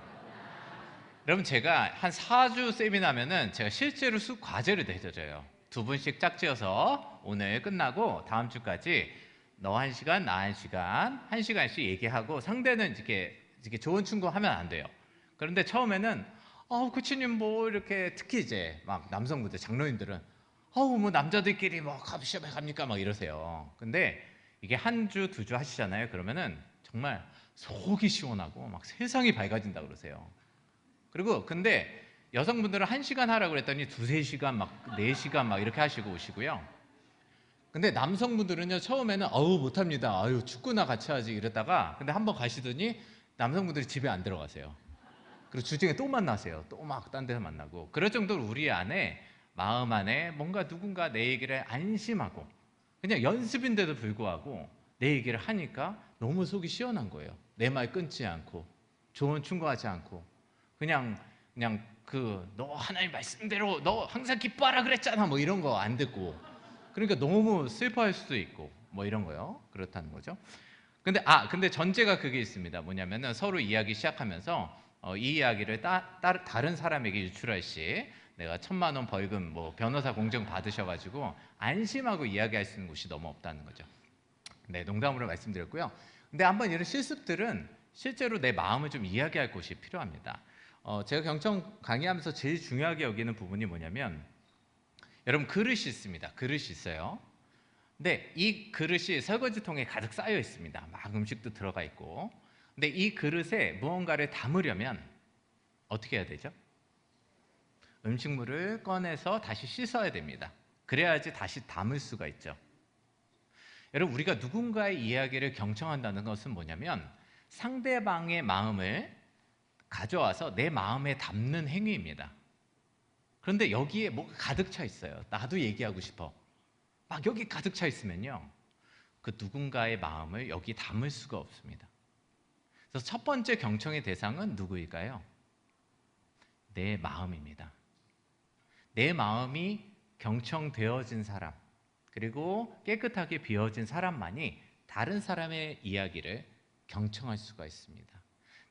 [SPEAKER 1] 그럼 제가 한 4주 세미나면은 제가 실제로 수 과제를 내줘요. 두 분씩 짝지어서 오늘 끝나고 다음 주까지 너 1시간, 나 1시간, 1시간씩 얘기하고 상대는 이렇게 좋은 충고하면 안 돼요. 그런데 처음에는 코치님 뭐 이렇게 특히 이제 막 남성분들, 장로님들은 뭐 남자들끼리 뭐 커피숍에 갑니까? 막 이러세요. 근데 이게 한 주, 두 주 하시잖아요. 그러면은 정말 속이 시원하고 막 세상이 밝아진다 그러세요. 그리고 근데 여성분들은 1시간 하라고 그랬더니 2-3시간 막 4시간 막 이렇게 하시고 오시고요. 근데 남성분들은요 처음에는 못합니다. 축구나 같이 하지 이랬다가 근데 한번 가시더니 남성분들이 집에 안 들어가세요. 그리고 주중에 또 만나세요. 또 막 딴 데서 만나고 그럴 정도로 우리 안에 마음 안에 뭔가 누군가 내 얘기를 안심하고 그냥 연습인데도 불구하고 내 얘기를 하니까 너무 속이 시원한 거예요. 내 말 끊지 않고 좋은 충고하지 않고 그냥 너 하나님 말씀대로 너 항상 기뻐하라 그랬잖아 뭐 이런 거 안 듣고 그러니까 너무 슬퍼할 수도 있고 뭐 이런 거요. 그렇다는 거죠. 근데 전제가 그게 있습니다. 뭐냐면은 서로 이야기 시작하면서 이 이야기를 다른 사람에게 유출할 시 내가 1,000만 원 벌금 뭐 변호사 공증 받으셔가지고 안심하고 이야기할 수 있는 곳이 너무 없다는 거죠. 네, 농담으로 말씀드렸고요. 근데 한번 이런 실습들은 실제로 내 마음을 좀 이야기할 곳이 필요합니다. 제가 경청 강의하면서 제일 중요하게 여기는 부분이 뭐냐면 여러분 그릇이 있습니다. 그릇이 있어요. 근데 이 그릇이 설거지통에 가득 쌓여 있습니다. 막 음식도 들어가 있고. 근데 이 그릇에 무언가를 담으려면 어떻게 해야 되죠? 음식물을 꺼내서 다시 씻어야 됩니다. 그래야지 다시 담을 수가 있죠. 여러분, 우리가 누군가의 이야기를 경청한다는 것은 뭐냐면 상대방의 마음을 가져와서 내 마음에 담는 행위입니다. 그런데 여기에 뭐가 가득 차 있어요. 나도 얘기하고 싶어. 막 여기 가득 차 있으면요, 그 누군가의 마음을 여기 담을 수가 없습니다. 그래서 첫 번째 경청의 대상은 누구일까요? 내 마음입니다. 내 마음이 경청되어진 사람, 그리고 깨끗하게 비워진 사람만이 다른 사람의 이야기를 경청할 수가 있습니다.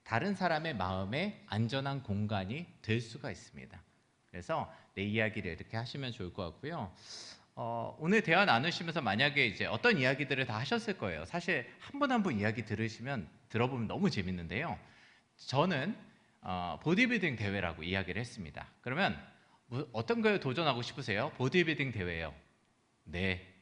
[SPEAKER 1] 다른 사람의 마음에 안전한 공간이 될 수가 있습니다. 그래서 내 이야기를 이렇게 하시면 좋을 것 같고요. 오늘 대화 나누시면서 만약에 이제 어떤 이야기들을 다 하셨을 거예요. 사실 한 분 한 분 이야기 들어보면 너무 재밌는데요. 저는 보디빌딩 대회라고 이야기를 했습니다. 그러면 어떤 거에 도전하고 싶으세요? 보디빌딩 대회요. 네.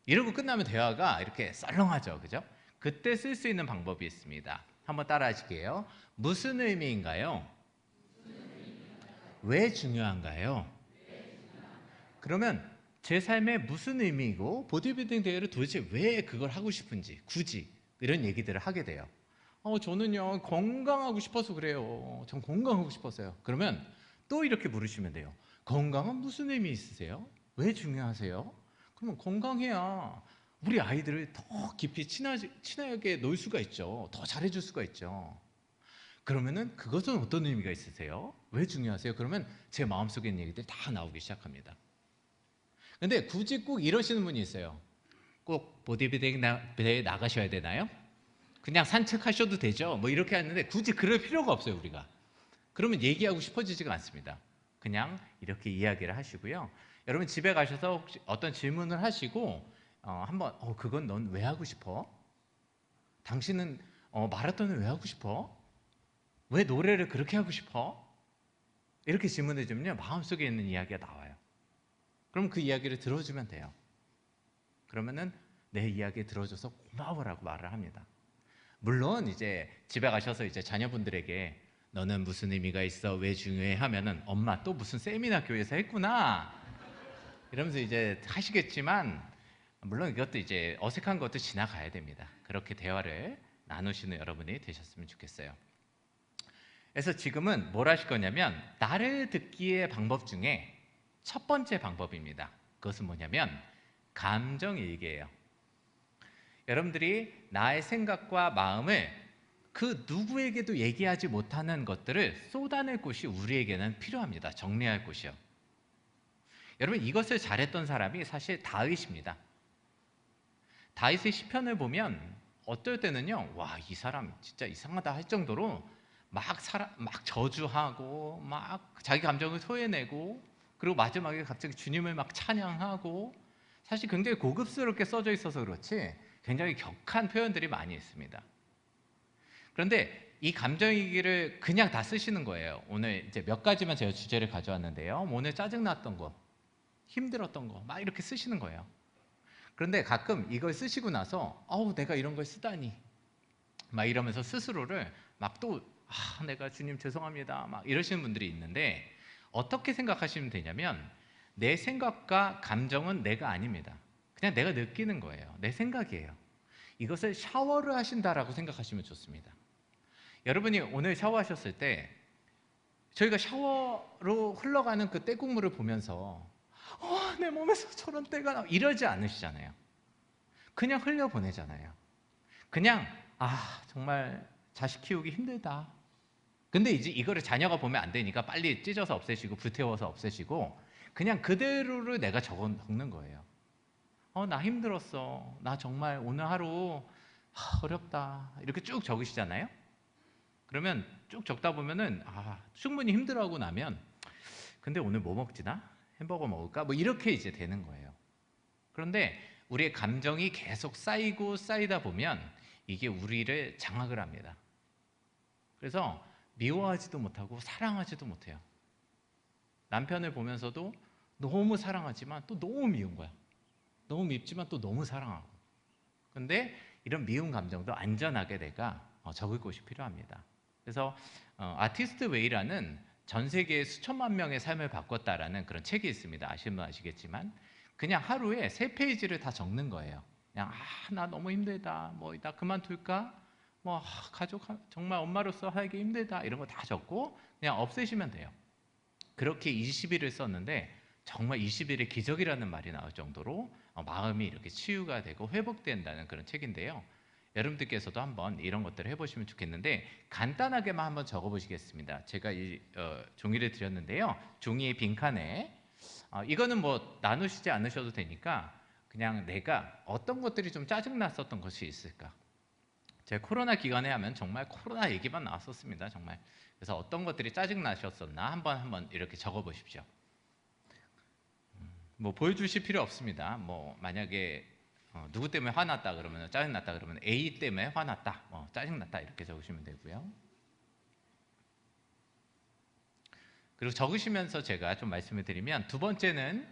[SPEAKER 1] 이러고 끝나면 대화가 이렇게 썰렁하죠, 그죠? 그때 쓸 수 있는 방법이 있습니다. 한번 따라하실게요. 무슨 의미인가요? 왜 중요한가요? 그러면 제 삶에 무슨 의미이고 보디빌딩 대회를 도대체 왜 그걸 하고 싶은지 굳이 이런 얘기들을 하게 돼요. 저는요 건강하고 싶어서 그래요. 전 건강하고 싶어서요. 그러면 또 이렇게 물으시면 돼요. 건강은 무슨 의미 있으세요? 왜 중요하세요? 그러면 건강해야 우리 아이들을 더 깊이 친하게 놀 수가 있죠. 더 잘해줄 수가 있죠. 그러면은 그것은 어떤 의미가 있으세요? 왜 중요하세요? 그러면 제 마음속에 있는 얘기들이 다 나오기 시작합니다. 근데 굳이 꼭 이러시는 분이 있어요. 꼭 보디빌딩 대회에 나가셔야 되나요? 그냥 산책하셔도 되죠. 뭐 이렇게 하는데 굳이 그럴 필요가 없어요, 우리가. 그러면 얘기하고 싶어지지가 않습니다. 그냥 이렇게 이야기를 하시고요. 여러분 집에 가셔서 혹시 어떤 질문을 하시고 한번 그건 넌 왜 하고 싶어? 당신은 마라톤을 왜 하고 싶어? 왜 노래를 그렇게 하고 싶어? 이렇게 질문해 주면요, 마음속에 있는 이야기가 나와요. 그럼 그 이야기를 들어주면 돼요. 그러면은 내 이야기 들어줘서 고마워라고 말을 합니다. 물론 이제 집에 가셔서 이제 자녀분들에게 너는 무슨 의미가 있어? 왜 중요해? 하면은 엄마 또 무슨 세미나 교회에서 했구나 이러면서 이제 하시겠지만, 물론 이것도 이제 어색한 것도 지나가야 됩니다. 그렇게 대화를 나누시는 여러분이 되셨으면 좋겠어요. 그래서 지금은 뭘 하실 거냐면 나를 듣기의 방법 중에 첫 번째 방법입니다. 그것은 뭐냐면 감정일기예요. 여러분들이 나의 생각과 마음을 그 누구에게도 얘기하지 못하는 것들을 쏟아낼 곳이 우리에게는 필요합니다. 정리할 곳이요. 여러분 이것을 잘했던 사람이 사실 다윗입니다. 다윗의 시편을 보면 어떨 때는요, 와, 이 사람 진짜 이상하다 할 정도로 막 저주하고 막 자기 감정을 토해내고, 그리고 마지막에 갑자기 주님을 막 찬양하고, 사실 굉장히 고급스럽게 써져 있어서 그렇지 굉장히 격한 표현들이 많이 있습니다. 그런데 이 감정일기를 그냥 다 쓰시는 거예요. 오늘 이제 몇 가지만 제가 주제를 가져왔는데요. 오늘 짜증났던 거, 힘들었던 거 막 이렇게 쓰시는 거예요. 그런데 가끔 이걸 쓰시고 나서 내가 이런 걸 쓰다니 막 이러면서 스스로를 막 또 내가 주님 죄송합니다 막 이러시는 분들이 있는데, 어떻게 생각하시면 되냐면 내 생각과 감정은 내가 아닙니다. 그냥 내가 느끼는 거예요. 내 생각이에요. 이것을 샤워를 하신다라고 생각하시면 좋습니다. 여러분이 오늘 샤워하셨을 때 저희가 샤워로 흘러가는 그 때국물을 보면서 내 몸에서 저런 때가 나 이러지 않으시잖아요. 그냥 흘려보내잖아요. 그냥 정말 자식 키우기 힘들다. 근데 이제 이거를 자녀가 보면 안 되니까 빨리 찢어서 없애시고 불태워서 없애시고 그냥 그대로를 내가 적는 거예요. 나 힘들었어. 나 정말 오늘 하루 어렵다. 이렇게 쭉 적으시잖아요. 그러면 쭉 적다 보면은 충분히 힘들어하고 나면 근데 오늘 뭐 먹지나? 햄버거 먹을까? 뭐 이렇게 이제 되는 거예요. 그런데 우리의 감정이 계속 쌓이고 쌓이다 보면 이게 우리를 장악을 합니다. 그래서 미워하지도 못하고 사랑하지도 못해요. 남편을 보면서도 너무 사랑하지만 또 너무 미운 거야. 너무 밉지만 또 너무 사랑하고. 근데 이런 미운 감정도 안전하게 내가 적을 곳이 필요합니다. 그래서 아티스트 웨이라는 전 세계 수천만 명의 삶을 바꿨다라는 그런 책이 있습니다. 아시는 분 아시겠지만 그냥 하루에 3페이지를 다 적는 거예요. 그냥 나 너무 힘들다. 뭐 나 그만둘까? 뭐 가족 정말 엄마로서 하기 힘들다. 이런 거 다 적고 그냥 없애시면 돼요. 그렇게 20일을 썼는데 정말 20일의 기적이라는 말이 나올 정도로 마음이 이렇게 치유가 되고 회복된다는 그런 책인데요. 여러분들께서도 한번 이런 것들을 해보시면 좋겠는데 간단하게만 한번 적어보시겠습니다. 제가 이 종이를 드렸는데요. 종이의 빈칸에 이거는 뭐 나누시지 않으셔도 되니까 그냥 내가 어떤 것들이 좀 짜증났었던 것이 있을까. 제가 코로나 기간에 하면 정말 코로나 얘기만 나왔었습니다. 정말. 그래서 어떤 것들이 짜증나셨었나 한번 이렇게 적어보십시오. 뭐 보여주실 필요 없습니다. 뭐 만약에 누구 때문에 화났다 그러면 짜증났다 그러면 A 때문에 화났다, 짜증났다 이렇게 적으시면 되고요. 그리고 적으시면서 제가 좀 말씀을 드리면 두 번째는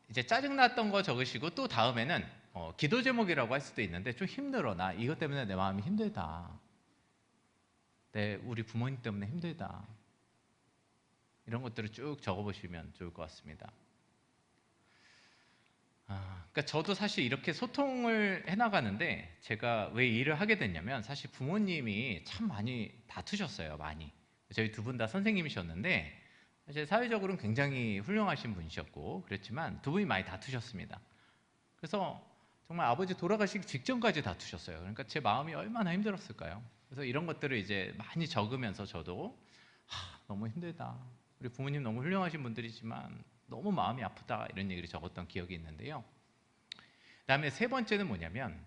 [SPEAKER 1] 이제 짜증났던 거 적으시고 또 다음에는 기도 제목이라고 할 수도 있는데 좀 힘들어 나 이것 때문에 내 마음이 힘들다. 우리 부모님 때문에 힘들다. 이런 것들을 쭉 적어보시면 좋을 것 같습니다. 그러니까 저도 사실 이렇게 소통을 해나가는데 제가 왜 일을 하게 됐냐면 사실 부모님이 참 많이 다투셨어요. 많이. 저희 두 분 다 선생님이셨는데 사실 사회적으로는 굉장히 훌륭하신 분이셨고 그랬지만 두 분이 많이 다투셨습니다. 그래서 정말 아버지 돌아가시기 직전까지 다투셨어요. 그러니까 제 마음이 얼마나 힘들었을까요? 그래서 이런 것들을 이제 많이 적으면서 저도 너무 힘들다. 우리 부모님 너무 훌륭하신 분들이지만 너무 마음이 아프다 이런 얘기를 적었던 기억이 있는데요. 그다음에 세 번째는 뭐냐면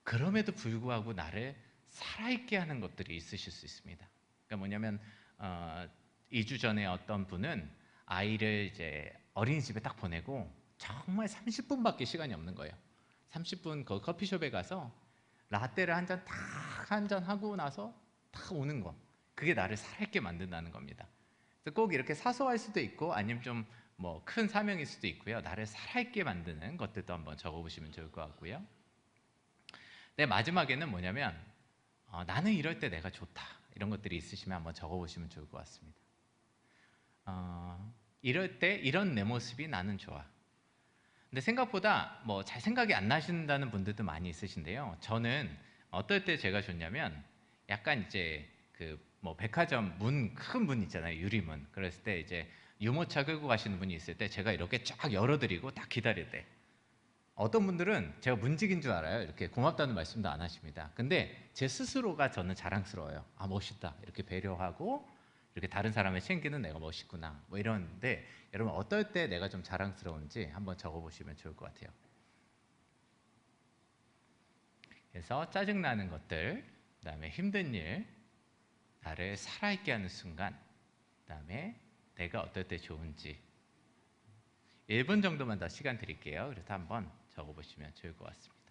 [SPEAKER 1] 그럼에도 불구하고 나를 살아있게 하는 것들이 있으실 수 있습니다. 그러니까 뭐냐면 2주 전에 어떤 분은 아이를 이제 어린이집에 딱 보내고 정말 30분밖에 시간이 없는 거예요. 30분 그 커피숍에 가서 라떼를 한 잔 딱 한 잔 하고 나서 딱 오는 거. 그게 나를 살아있게 만든다는 겁니다. 그래서 꼭 이렇게 사소할 수도 있고 아니면 좀 뭐 큰 사명일 수도 있고요. 나를 살아있게 만드는 것들도 한번 적어보시면 좋을 것 같고요. 네, 마지막에는 뭐냐면 나는 이럴 때 내가 좋다. 이런 것들이 있으시면 한번 적어보시면 좋을 것 같습니다. 이럴 때 이런 내 모습이 나는 좋아. 근데 생각보다 뭐 잘 생각이 안 나신다는 분들도 많이 있으신데요. 저는 어떨 때 제가 좋냐면 약간 이제 그 뭐 백화점 큰 문 있잖아요. 유리문. 그랬을 때 이제 유모차 끌고 가시는 분이 있을 때 제가 이렇게 쫙 열어드리고 딱 기다릴 때 어떤 분들은 제가 문직인 줄 알아요. 이렇게 고맙다는 말씀도 안 하십니다. 근데 제 스스로가 저는 자랑스러워요. 멋있다. 이렇게 배려하고 이렇게 다른 사람을 챙기는 내가 멋있구나. 뭐 이러는데 여러분 어떨 때 내가 좀 자랑스러운지 한번 적어보시면 좋을 것 같아요. 그래서 짜증나는 것들, 그다음에 힘든 일, 나를 살아있게 하는 순간, 그다음에 내가 어떨 때 좋은지 1분 정도만 더 시간 드릴게요. 그래서 한번 적어보시면 좋을 것 같습니다.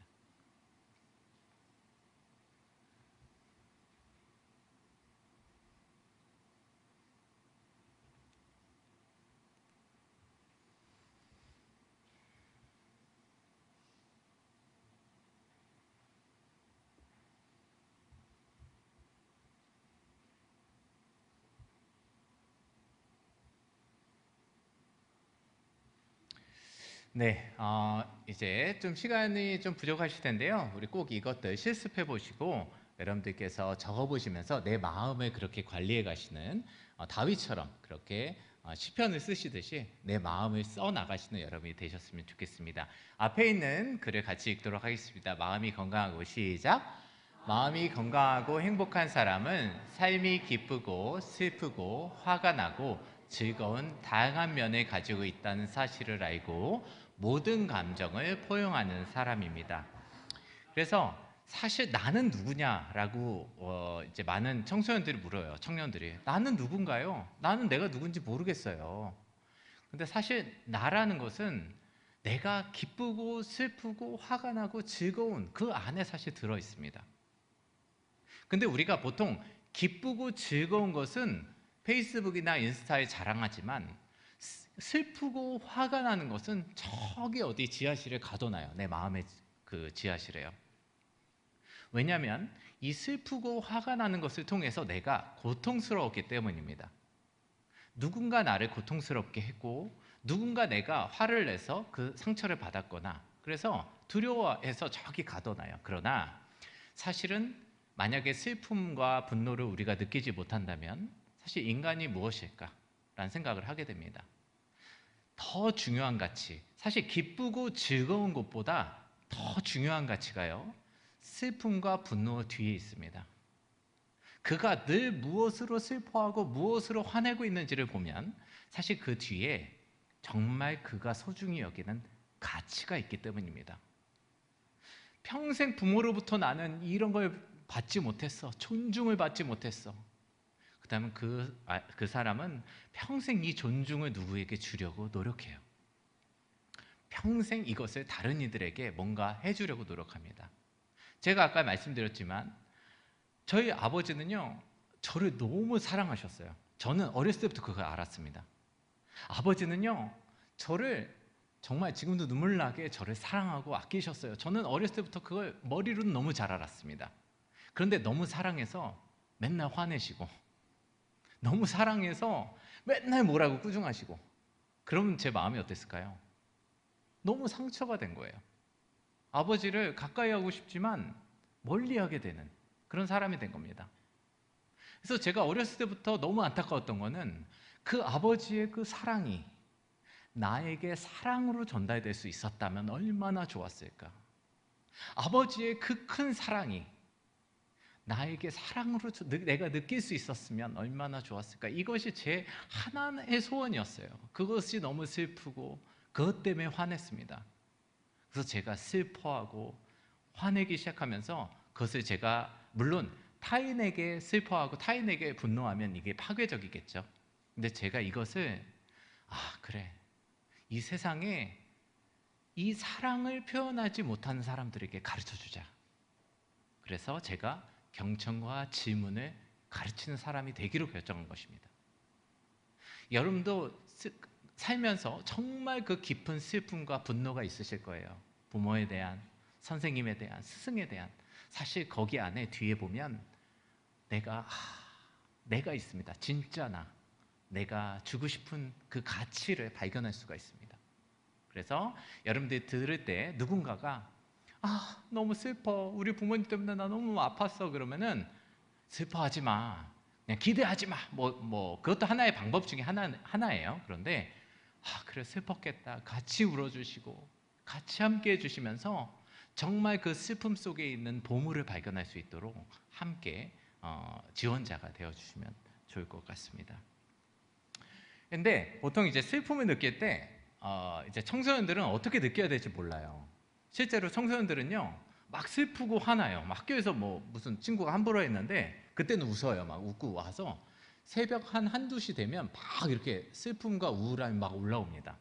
[SPEAKER 1] 네, 이제 좀 시간이 좀 부족하실 텐데요. 우리 꼭 이것들 실습해 보시고 여러분들께서 적어 보시면서 내 마음을 그렇게 관리해 가시는 다윗처럼 그렇게 시편을 쓰시듯이 내 마음을 써 나가시는 여러분이 되셨으면 좋겠습니다. 앞에 있는 글을 같이 읽도록 하겠습니다. 마음이 건강하고 시작. 마음이 건강하고 행복한 사람은 삶이 기쁘고 슬프고 화가 나고 즐거운 다양한 면을 가지고 있다는 사실을 알고 모든 감정을 포용하는 사람입니다. 그래서 사실 나는 누구냐라고 이제 많은 청소년들이 물어요. 청년들이 나는 누군가요? 나는 내가 누군지 모르겠어요. 근데 사실 나라는 것은 내가 기쁘고 슬프고 화가 나고 즐거운 그 안에 사실 들어 있습니다. 근데 우리가 보통 기쁘고 즐거운 것은 페이스북이나 인스타에 자랑하지만 슬프고 화가 나는 것은 저기 어디 지하실에 가둬놔요. 내 마음의 그 지하실에요. 왜냐하면 이 슬프고 화가 나는 것을 통해서 내가 고통스러웠기 때문입니다. 누군가 나를 고통스럽게 했고 누군가 내가 화를 내서 그 상처를 받았거나 그래서 두려워해서 저기 가둬놔요. 그러나 사실은 만약에 슬픔과 분노를 우리가 느끼지 못한다면 사실 인간이 무엇일까? 라는 생각을 하게 됩니다. 더 중요한 가치, 사실 기쁘고 즐거운 것보다 더 중요한 가치가요, 슬픔과 분노 뒤에 있습니다. 그가 늘 무엇으로 슬퍼하고 무엇으로 화내고 있는지를 보면 사실 그 뒤에 정말 그가 소중히 여기는 가치가 있기 때문입니다. 평생 부모로부터 나는 이런 걸 받지 못했어. 존중을 받지 못했어. 그다음에 그 사람은 평생 이 존중을 누구에게 주려고 노력해요. 평생 이것을 다른 이들에게 뭔가 해주려고 노력합니다. 제가 아까 말씀드렸지만 저희 아버지는요, 저를 너무 사랑하셨어요. 저는 어렸을 때부터 그걸 알았습니다. 아버지는요, 저를 정말 지금도 눈물 나게 저를 사랑하고 아끼셨어요. 저는 어렸을 때부터 그걸 머리로는 너무 잘 알았습니다. 그런데 너무 사랑해서 맨날 화내시고 너무 사랑해서 맨날 뭐라고 꾸중하시고 그러면 제 마음이 어땠을까요? 너무 상처가 된 거예요. 아버지를 가까이 하고 싶지만 멀리하게 되는 그런 사람이 된 겁니다. 그래서 제가 어렸을 때부터 너무 안타까웠던 거는 그 아버지의 그 사랑이 나에게 사랑으로 전달될 수 있었다면 얼마나 좋았을까. 아버지의 그 큰 사랑이 나에게 사랑으로 내가 느낄 수 있었으면 얼마나 좋았을까. 이것이 제 하나의 소원이었어요. 그것이 너무 슬프고 그것 때문에 화냈습니다. 그래서 제가 슬퍼하고 화내기 시작하면서 그것을 제가 물론 타인에게 슬퍼하고 타인에게 분노하면 이게 파괴적이겠죠. 근데 제가 이것을 그래, 이 세상에 이 사랑을 표현하지 못하는 사람들에게 가르쳐주자. 그래서 제가 경청과 질문을 가르치는 사람이 되기로 결정한 것입니다. 여러분도 살면서 정말 그 깊은 슬픔과 분노가 있으실 거예요. 부모에 대한, 선생님에 대한, 스승에 대한. 사실 거기 안에 뒤에 보면 내가 있습니다. 진짜 내가 주고 싶은 그 가치를 발견할 수가 있습니다. 그래서 여러분들이 들을 때 누군가가 너무 슬퍼, 우리 부모님 때문에 나 너무 아팠어, 그러면은 슬퍼하지 마, 그냥 기대하지 마. 그것도 하나의 방법 중에 하나예요. 그런데 그래, 슬펐겠다, 같이 울어주시고 같이 함께 해주시면서 정말 그 슬픔 속에 있는 보물을 발견할 수 있도록 함께 지원자가 되어주시면 좋을 것 같습니다. 근데 보통 이제 슬픔을 느낄 때 이제 청소년들은 어떻게 느껴야 될지 몰라요. 실제로 청소년들은요, 막 슬프고 화나요. 막 학교에서 무슨 친구가 함부로 했는데 그때는 웃어요. 막 웃고 와서 새벽 한두 시 되면 막 이렇게 슬픔과 우울함이 막 올라옵니다.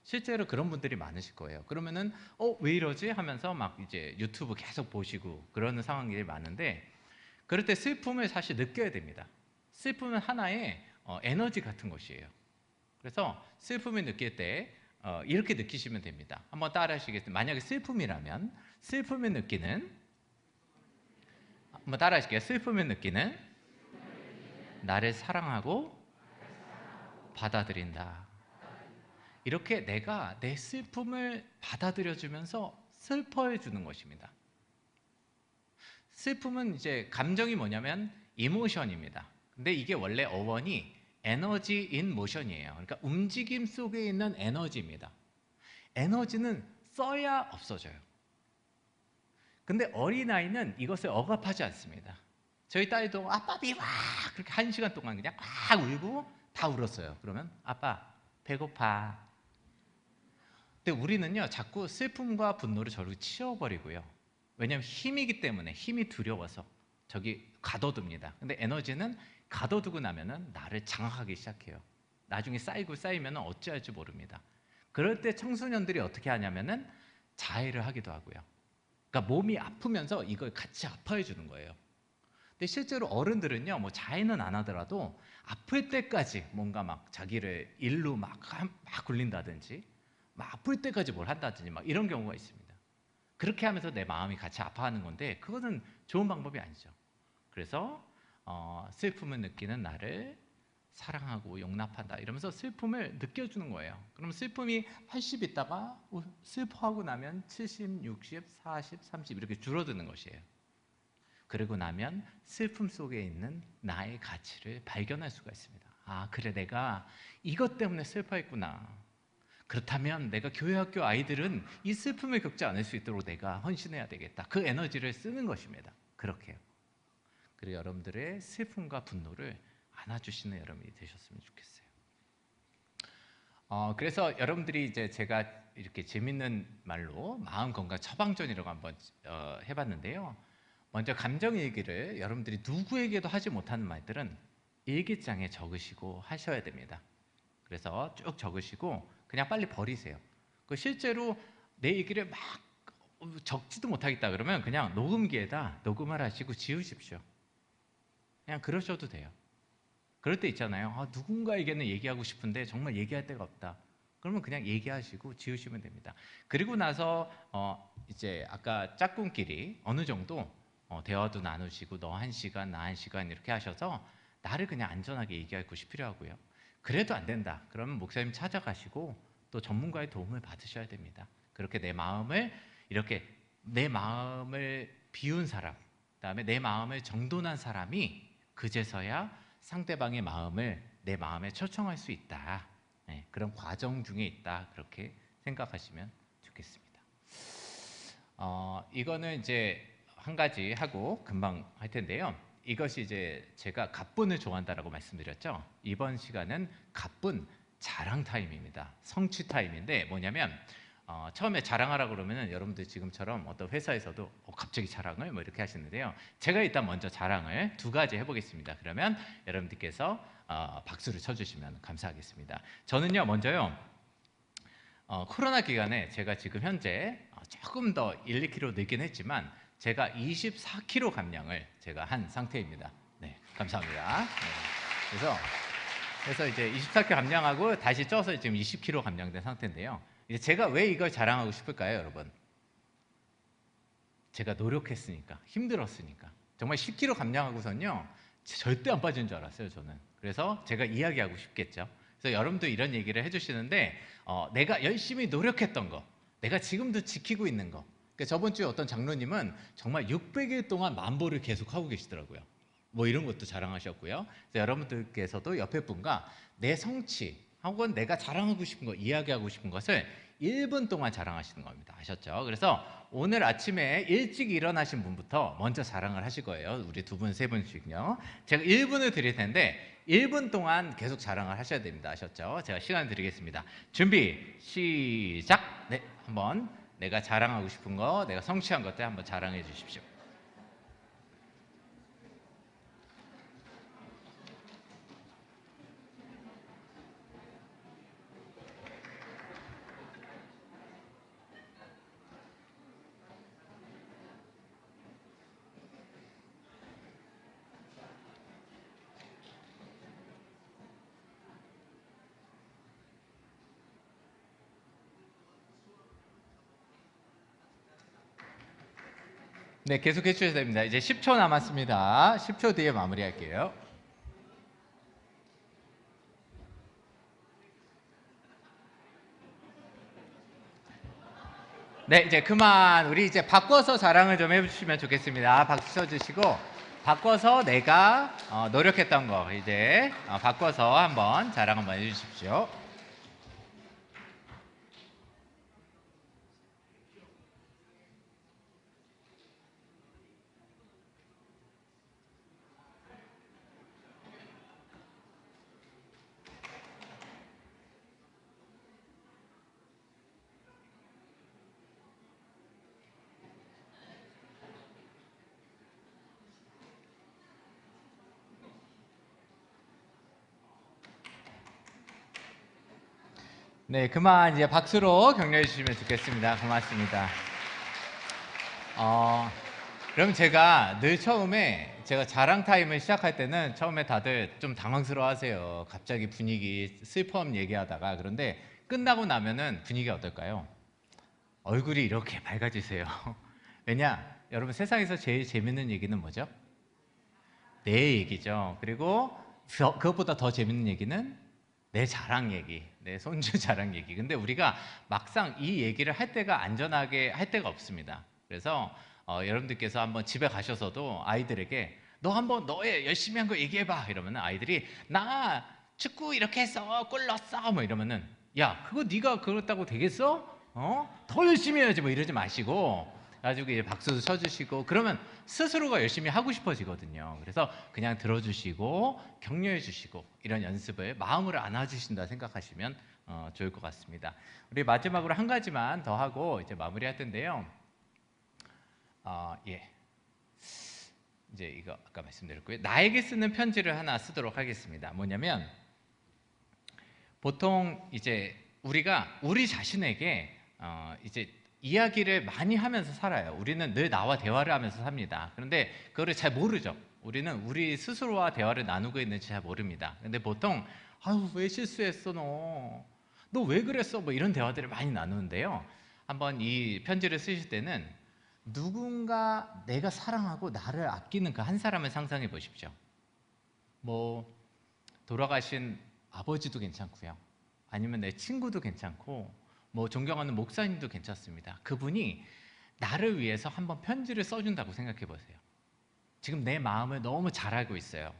[SPEAKER 1] 실제로 그런 분들이 많으실 거예요. 그러면은 왜 이러지 하면서 막 이제 유튜브 계속 보시고 그러는 상황들이 많은데, 그럴 때 슬픔을 사실 느껴야 됩니다. 슬픔은 하나의 에너지 같은 것이에요. 그래서 슬픔을 느낄 때 이렇게 느끼시면 됩니다. 한번 따라 하시겠습니다. 만약에 슬픔이라면 슬픔을 느끼는, 한번 따라 하실게요. 슬픔을 느끼는 나를 사랑하고 받아들인다. 이렇게 내가 내 슬픔을 받아들여주면서 슬퍼해 주는 것입니다. 슬픔은 이제 감정이 뭐냐면 이모션입니다. 근데 이게 원래 어원이 에너지 인 모션이에요. 그러니까 움직임 속에 있는 에너지입니다. 에너지는 써야 없어져요. 근데 어린아이는 이것을 억압하지 않습니다. 저희 딸도 아빠 미워! 그렇게 1시간 동안 그냥 막 울고 다 울었어요. 그러면 아빠 배고파. 근데 우리는요, 자꾸 슬픔과 분노를 저로 치워버리고요. 왜냐하면 힘이기 때문에, 힘이 두려워서 저기 가둬둡니다. 근데 에너지는 가둬두고 나면은 나를 장악하기 시작해요. 나중에 쌓이면 어찌할지 모릅니다. 그럴 때 청소년들이 어떻게 하냐면은 자해를 하기도 하고요. 그러니까 몸이 아프면서 이걸 같이 아파해 주는 거예요. 근데 실제로 어른들은요, 뭐 자해는 안 하더라도 아플 때까지 뭔가 막 자기를 일로 막 굴린다든지, 막 아플 때까지 뭘 한다든지 막 이런 경우가 있습니다. 그렇게 하면서 내 마음이 같이 아파하는 건데 그거는 좋은 방법이 아니죠. 그래서 슬픔을 느끼는 나를 사랑하고 용납한다 이러면서 슬픔을 느껴주는 거예요. 그럼 슬픔이 80 있다가 슬퍼하고 나면 70, 60, 40, 30 이렇게 줄어드는 것이에요. 그리고 나면 슬픔 속에 있는 나의 가치를 발견할 수가 있습니다. 아, 그래, 내가 이것 때문에 슬퍼했구나. 그렇다면 내가 교회 학교 아이들은 이 슬픔을 겪지 않을 수 있도록 내가 헌신해야 되겠다. 그 에너지를 쓰는 것입니다. 그렇게요. 그리고 여러분들의 슬픔과 분노를 안아주시는 여러분이 되셨으면 좋겠어요. 그래서 여러분들이 이제 제가 이렇게 재밌는 말로 마음 건강 처방전이라고 한번 해봤는데요. 먼저 감정 일기를 여러분들이 누구에게도 하지 못하는 말들은 일기장에 적으시고 하셔야 됩니다. 그래서 쭉 적으시고 그냥 빨리 버리세요. 실제로 내 얘기를 막 적지도 못하겠다 그러면 그냥 녹음기에다 녹음을 하시고 지우십시오. 그냥 그러셔도 돼요. 그럴 때 있잖아요. 누군가에게는 얘기하고 싶은데 정말 얘기할 데가 없다. 그러면 그냥 얘기하시고 지우시면 됩니다. 그리고 나서 이제 아까 짝꿍끼리 어느 정도 대화도 나누시고 너 1시간, 나 1시간 이렇게 하셔서 나를 그냥 안전하게 얘기할 곳이 필요하고요. 그래도 안 된다. 그러면 목사님 찾아가시고 또 전문가의 도움을 받으셔야 됩니다. 그렇게 내 마음을 이렇게 내 마음을 비운 사람, 그다음에 내 마음을 정돈한 사람이 그제서야 상대방의 마음을 내 마음에 초청할 수 있다. 네, 그런 과정 중에 있다. 그렇게 생각하시면 좋겠습니다. 이거는 이제 한 가지 하고 금방 할 텐데요. 이것이 이제 제가 가뿐을 좋아한다라고 말씀드렸죠. 이번 시간은 가뿐 자랑 타임입니다. 성취 타임인데 뭐냐면 처음에 자랑하라고 그러면은 여러분들 지금처럼 어떤 회사에서도 갑자기 자랑을 뭐 이렇게 하시는데요. 제가 일단 먼저 자랑을 2가지 해보겠습니다. 그러면 여러분들께서 박수를 쳐주시면 감사하겠습니다. 저는요 먼저요 코로나 기간에 제가 지금 현재 조금 더 1, 2kg 늘긴 했지만 제가 24kg 감량을 제가 한 상태입니다. 네, 감사합니다. 네, 그래서 이제 24kg 감량하고 다시 쪄서 지금 20kg 감량된 상태인데요. 이제 제가 왜 이걸 자랑하고 싶을까요, 여러분? 제가 노력했으니까, 힘들었으니까. 정말 10kg 감량하고선요, 절대 안 빠지는 줄 알았어요, 저는. 그래서 제가 이야기하고 싶겠죠. 그래서 여러분도 이런 얘기를 해주시는데, 내가 열심히 노력했던 거, 내가 지금도 지키고 있는 거. 그러니까 저번 주에 어떤 장로님은 정말 600일 동안 만보를 계속 하고 계시더라고요. 뭐 이런 것도 자랑하셨고요. 그래서 여러분들께서도 옆에 분과 내 성취 혹은 내가 자랑하고 싶은 거, 이야기하고 싶은 것을 1분 동안 자랑하시는 겁니다. 아셨죠? 그래서 오늘 아침에 일찍 일어나신 분부터 먼저 자랑을 하실 거예요. 우리 2분, 3분씩요. 제가 1분을 드릴 텐데 1분 동안 계속 자랑을 하셔야 됩니다. 아셨죠? 제가 시간 드리겠습니다. 준비, 시작! 네, 한번 내가 자랑하고 싶은 거, 내가 성취한 것들 한번 자랑해 주십시오. 네, 계속해 주셔야 됩니다. 이제 10초 남았습니다. 10초 뒤에 마무리할게요. 네, 이제 그만. 우리 이제 바꿔서 자랑을 좀 해주시면 좋겠습니다. 박수 쳐주시고 바꿔서 내가 노력했던 거 이제 바꿔서 한번 자랑 한번 해주십시오. 네, 그만 이제 박수로 격려해 주시면 좋겠습니다. 고맙습니다. 그럼 제가 늘 처음에 제가 자랑 타임을 시작할 때는 처음에 다들 좀 당황스러워하세요. 갑자기 분위기 슬픔 얘기하다가. 그런데 끝나고 나면은 분위기가 어떨까요? 얼굴이 이렇게 밝아지세요. 왜냐? 여러분 세상에서 제일 재밌는 얘기는 뭐죠? 내 얘기죠. 그리고 그것보다 더 재밌는 얘기는 내 자랑 얘기, 내 손주 자랑 얘기. 근데 우리가 막상 이 얘기를 할 때가 안전하게 할 때가 없습니다. 그래서 여러분들께서 한번 집에 가셔서도 아이들에게 너 한번 너의 열심히 한 거 얘기해봐 이러면 아이들이 나 축구 이렇게 했어, 골 넣었어 뭐 이러면은 야 그거 네가 그렇다고 되겠어? 더 열심히 해야지 뭐 이러지 마시고 가지고 이제 박수도 쳐주시고 그러면 스스로가 열심히 하고 싶어지거든요. 그래서 그냥 들어주시고 격려해 주시고 이런 연습을 마음으로 안아주신다 생각하시면 좋을 것 같습니다. 우리 마지막으로 한 가지만 더 하고 이제 마무리할 텐데요. 예. 이제 이거 아까 말씀드렸고요. 나에게 쓰는 편지를 하나 쓰도록 하겠습니다. 뭐냐면 보통 이제 우리가 우리 자신에게 이제 이야기를 많이 하면서 살아요. 우리는 늘 나와 대화를 하면서 삽니다. 그런데 그거를 잘 모르죠. 우리는 우리 스스로와 대화를 나누고 있는지 잘 모릅니다. 근데 보통 아유 왜 실수했어 너? 너 왜 그랬어? 뭐 이런 대화들을 많이 나누는데요. 한번 이 편지를 쓰실 때는 누군가 내가 사랑하고 나를 아끼는 그 한 사람을 상상해 보십시오. 뭐 돌아가신 아버지도 괜찮고요. 아니면 내 친구도 괜찮고 뭐 존경하는 목사님도 괜찮습니다. 그분이 나를 위해서 한번 편지를 써준다고 생각해 보세요. 지금 내 마음을 너무 잘 알고 있어요.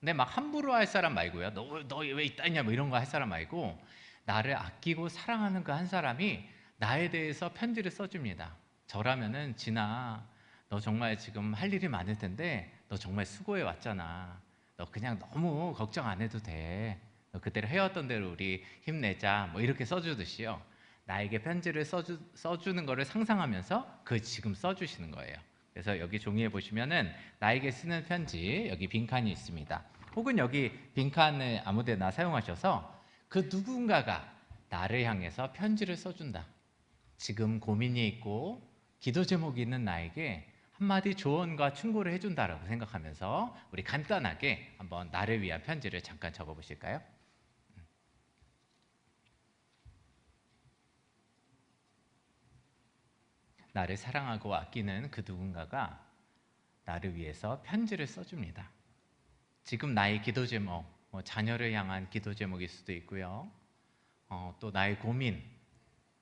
[SPEAKER 1] 근데 막 함부로 할 사람 말고요. 너 왜 있다냐 뭐 이런 거 할 사람 말고 나를 아끼고 사랑하는 그 한 사람이 나에 대해서 편지를 써줍니다. 저라면은 진아 너 정말 지금 할 일이 많을 텐데 너 정말 수고해 왔잖아. 너 그냥 너무 걱정 안 해도 돼. 너 그때로 해왔던 대로 우리 힘내자. 뭐 이렇게 써주듯이요. 나에게 편지를 써주는 거를 상상하면서 그 지금 써주시는 거예요. 그래서 여기 종이에 보시면은 나에게 쓰는 편지 여기 빈칸이 있습니다. 혹은 여기 빈칸을 아무데나 사용하셔서 그 누군가가 나를 향해서 편지를 써준다. 지금 고민이 있고 기도 제목이 있는 나에게 한마디 조언과 충고를 해준다라고 생각하면서 우리 간단하게 한번 나를 위한 편지를 잠깐 적어보실까요? 나를 사랑하고 아끼는 그 누군가가 나를 위해서 편지를 써줍니다. 지금 나의 기도 제목, 뭐 자녀를 향한 기도 제목일 수도 있고요. 또 나의 고민,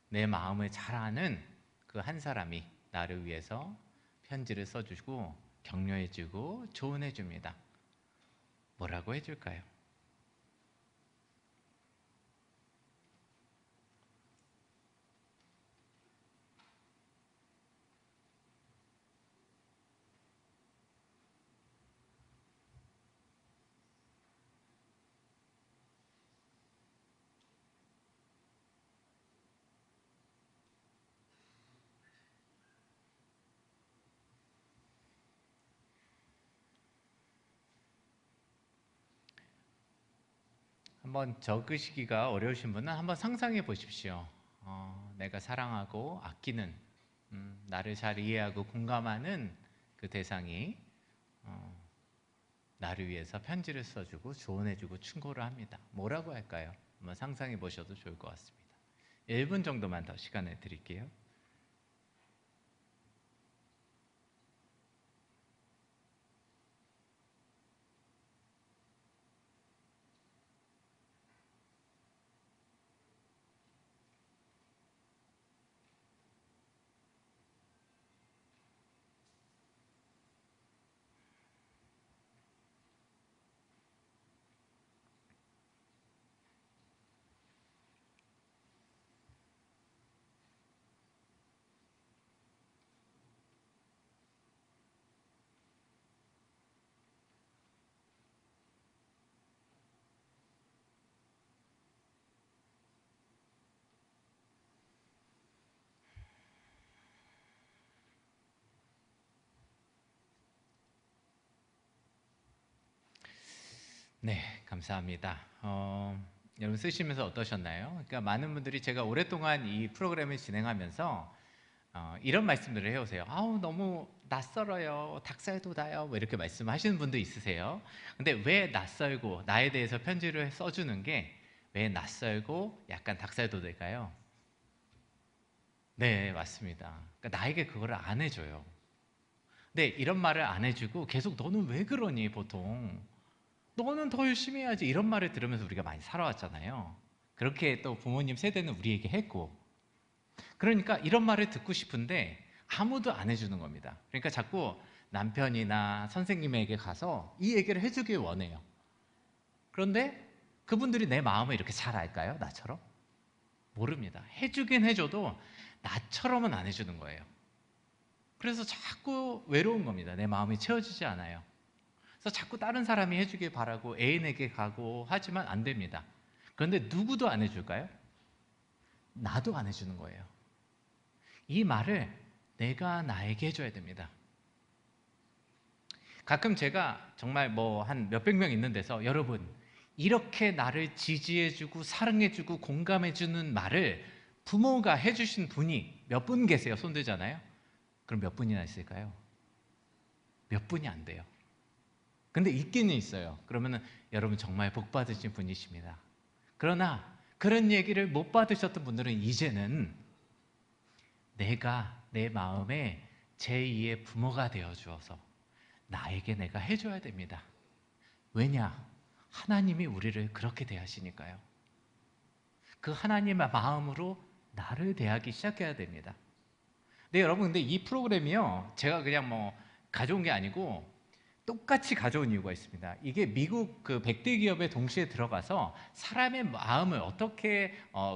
[SPEAKER 1] 내 마음을 잘 아는 그 한 사람이 나를 위해서 편지를 써주고 격려해주고 조언해줍니다. 뭐라고 해줄까요? 한번 적으시기가 어려우신 분은 한번 상상해 보십시오. 내가 사랑하고 아끼는 나를 잘 이해하고 공감하는 그 대상이 어, 나를 위해서 편지를 써주고 조언해주고 충고를 합니다. 뭐라고 할까요? 한번 상상해 보셔도 좋을 것 같습니다. 1분 정도만 더 시간을 드릴게요. 네, 감사합니다. 여러분 쓰시면서 어떠셨나요? 그러니까 많은 분들이 제가 오랫동안 이 프로그램을 진행하면서 이런 말씀들을 해오세요. 아우 너무 낯설어요. 닭살 돋아요. 뭐 이렇게 말씀하시는 분도 있으세요. 근데 왜 낯설고 나에 대해서 편지를 써주는 게 왜 낯설고 약간 닭살 돋을까요? 네, 맞습니다. 그러니까 나에게 그거를 안 해줘요. 근데 이런 말을 안 해주고 계속 너는 왜 그러니 보통 너는 더 열심히 해야지 이런 말을 들으면서 우리가 많이 살아왔잖아요. 그렇게 또 부모님 세대는 우리에게 했고 그러니까 이런 말을 듣고 싶은데 아무도 안 해주는 겁니다. 그러니까 자꾸 남편이나 선생님에게 가서 이 얘기를 해주길 원해요. 그런데 그분들이 내 마음을 이렇게 잘 알까요? 나처럼? 모릅니다. 해주긴 해줘도 나처럼은 안 해주는 거예요. 그래서 자꾸 외로운 겁니다. 내 마음이 채워지지 않아요. 그래서 자꾸 다른 사람이 해주길 바라고 애인에게 가고 하지만 안 됩니다. 그런데 누구도 안 해줄까요? 나도 안 해주는 거예요. 이 말을 내가 나에게 해줘야 됩니다. 가끔 제가 정말 뭐 한 몇백 명 있는 데서 여러분 이렇게 나를 지지해주고 사랑해주고 공감해주는 말을 부모가 해주신 분이 몇 분 계세요? 손 들잖아요. 그럼 몇 분이나 있을까요? 몇 분이 안 돼요. 근데 있기는 있어요. 그러면은 여러분 정말 복 받으신 분이십니다. 그러나 그런 얘기를 못 받으셨던 분들은 이제는 내가 내 마음에 제2의 부모가 되어 주어서 나에게 내가 해줘야 됩니다. 왜냐? 하나님이 우리를 그렇게 대하시니까요. 그 하나님의 마음으로 나를 대하기 시작해야 됩니다. 네, 여러분, 근데 이 프로그램이요, 제가 그냥 뭐 가져온 게 아니고 똑같이 가져온 이유가 있습니다. 이게 미국 그 100대 기업에 동시에 들어가서 사람의 마음을 어떻게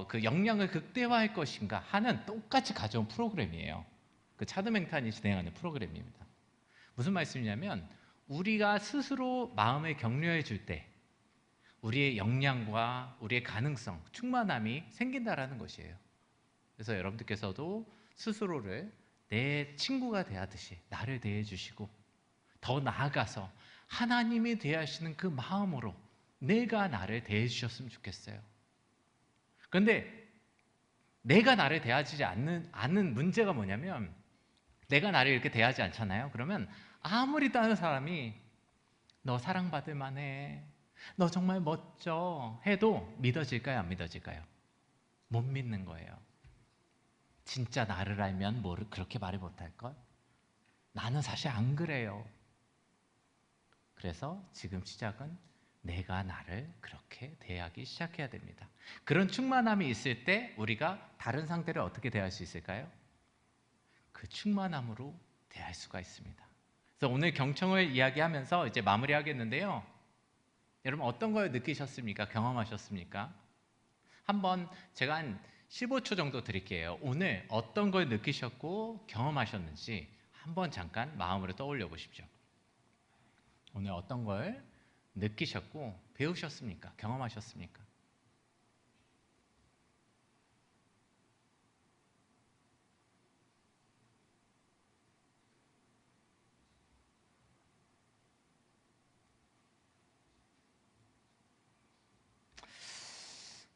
[SPEAKER 1] 그 역량을 극대화할 것인가 하는 똑같이 가져온 프로그램이에요. 그 차드 맹탄이 진행하는 프로그램입니다. 무슨 말씀이냐면 우리가 스스로 마음을 격려해 줄 때 우리의 역량과 우리의 가능성, 충만함이 생긴다라는 것이에요. 그래서 여러분들께서도 스스로를 내 친구가 대하듯이 나를 대해 주시고 더 나아가서 하나님이 대하시는 그 마음으로 내가 나를 대해 주셨으면 좋겠어요. 그런데 내가 나를 대하지 않는 문제가 뭐냐면 내가 나를 이렇게 대하지 않잖아요. 그러면 아무리 다른 사람이 너 사랑받을 만해, 너 정말 멋져 해도 믿어질까요? 안 믿어질까요? 못 믿는 거예요. 진짜 나를 알면 뭐를 그렇게 말을 못할걸? 나는 사실 안 그래요. 그래서 지금 시작은 내가 나를 그렇게 대하기 시작해야 됩니다. 그런 충만함이 있을 때 우리가 다른 상대를 어떻게 대할 수 있을까요? 그 충만함으로 대할 수가 있습니다. 그래서 오늘 경청을 이야기하면서 이제 마무리하겠는데요. 여러분 어떤 걸 느끼셨습니까? 경험하셨습니까? 한번 제가 한 15초 정도 드릴게요. 오늘 어떤 걸 느끼셨고 경험하셨는지 한번 잠깐 마음으로 떠올려 보십시오. 오늘 어떤 걸 느끼셨고 배우셨습니까? 경험하셨습니까?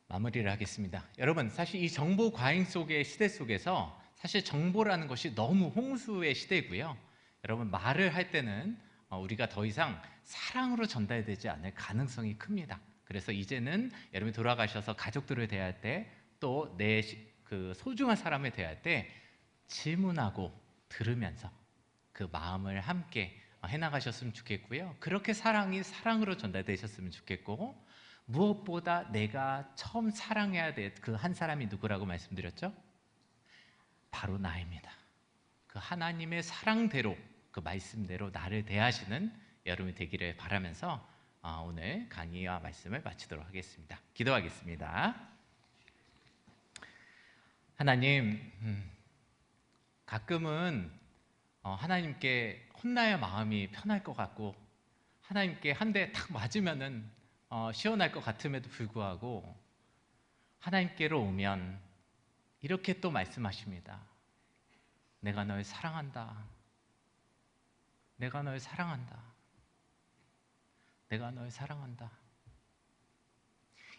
[SPEAKER 1] 마무리를 하겠습니다. 여러분, 사실 이 정보 과잉 속의 시대 속에서 사실 정보라는 것이 너무 홍수의 시대고요. 여러분, 말을 할 때는 우리가 더 이상 사랑으로 전달되지 않을 가능성이 큽니다. 그래서 이제는 여러분이 돌아가셔서 가족들을 대할 때 또 내 그 소중한 사람을 대할 때 질문하고 들으면서 그 마음을 함께 해나가셨으면 좋겠고요. 그렇게 사랑이 사랑으로 전달되셨으면 좋겠고 무엇보다 내가 처음 사랑해야 될 그 한 사람이 누구라고 말씀드렸죠? 바로 나입니다. 그 하나님의 사랑대로 그 말씀대로 나를 대하시는 여러분이 되기를 바라면서 오늘 강의와 말씀을 마치도록 하겠습니다. 기도하겠습니다. 하나님, 가끔은 하나님께 혼나야 마음이 편할 것 같고 하나님께 한 대 탁 맞으면은 시원할 것 같음에도 불구하고 하나님께로 오면 이렇게 또 말씀하십니다. 내가 널 사랑한다. 내가 널 사랑한다. 내가 널 사랑한다.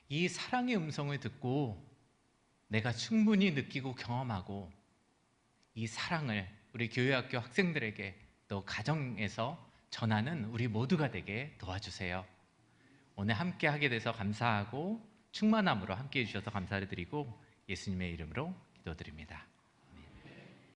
[SPEAKER 1] 이 사랑의 음성을 듣고 내가 충분히 느끼고 경험하고 이 사랑을 우리 교회학교 학생들에게 또 가정에서 전하는 우리 모두가 되게 도와주세요. 오늘 함께 하게 돼서 감사하고 충만함으로 함께 해주셔서 감사를 드리고 예수님의 이름으로 기도드립니다.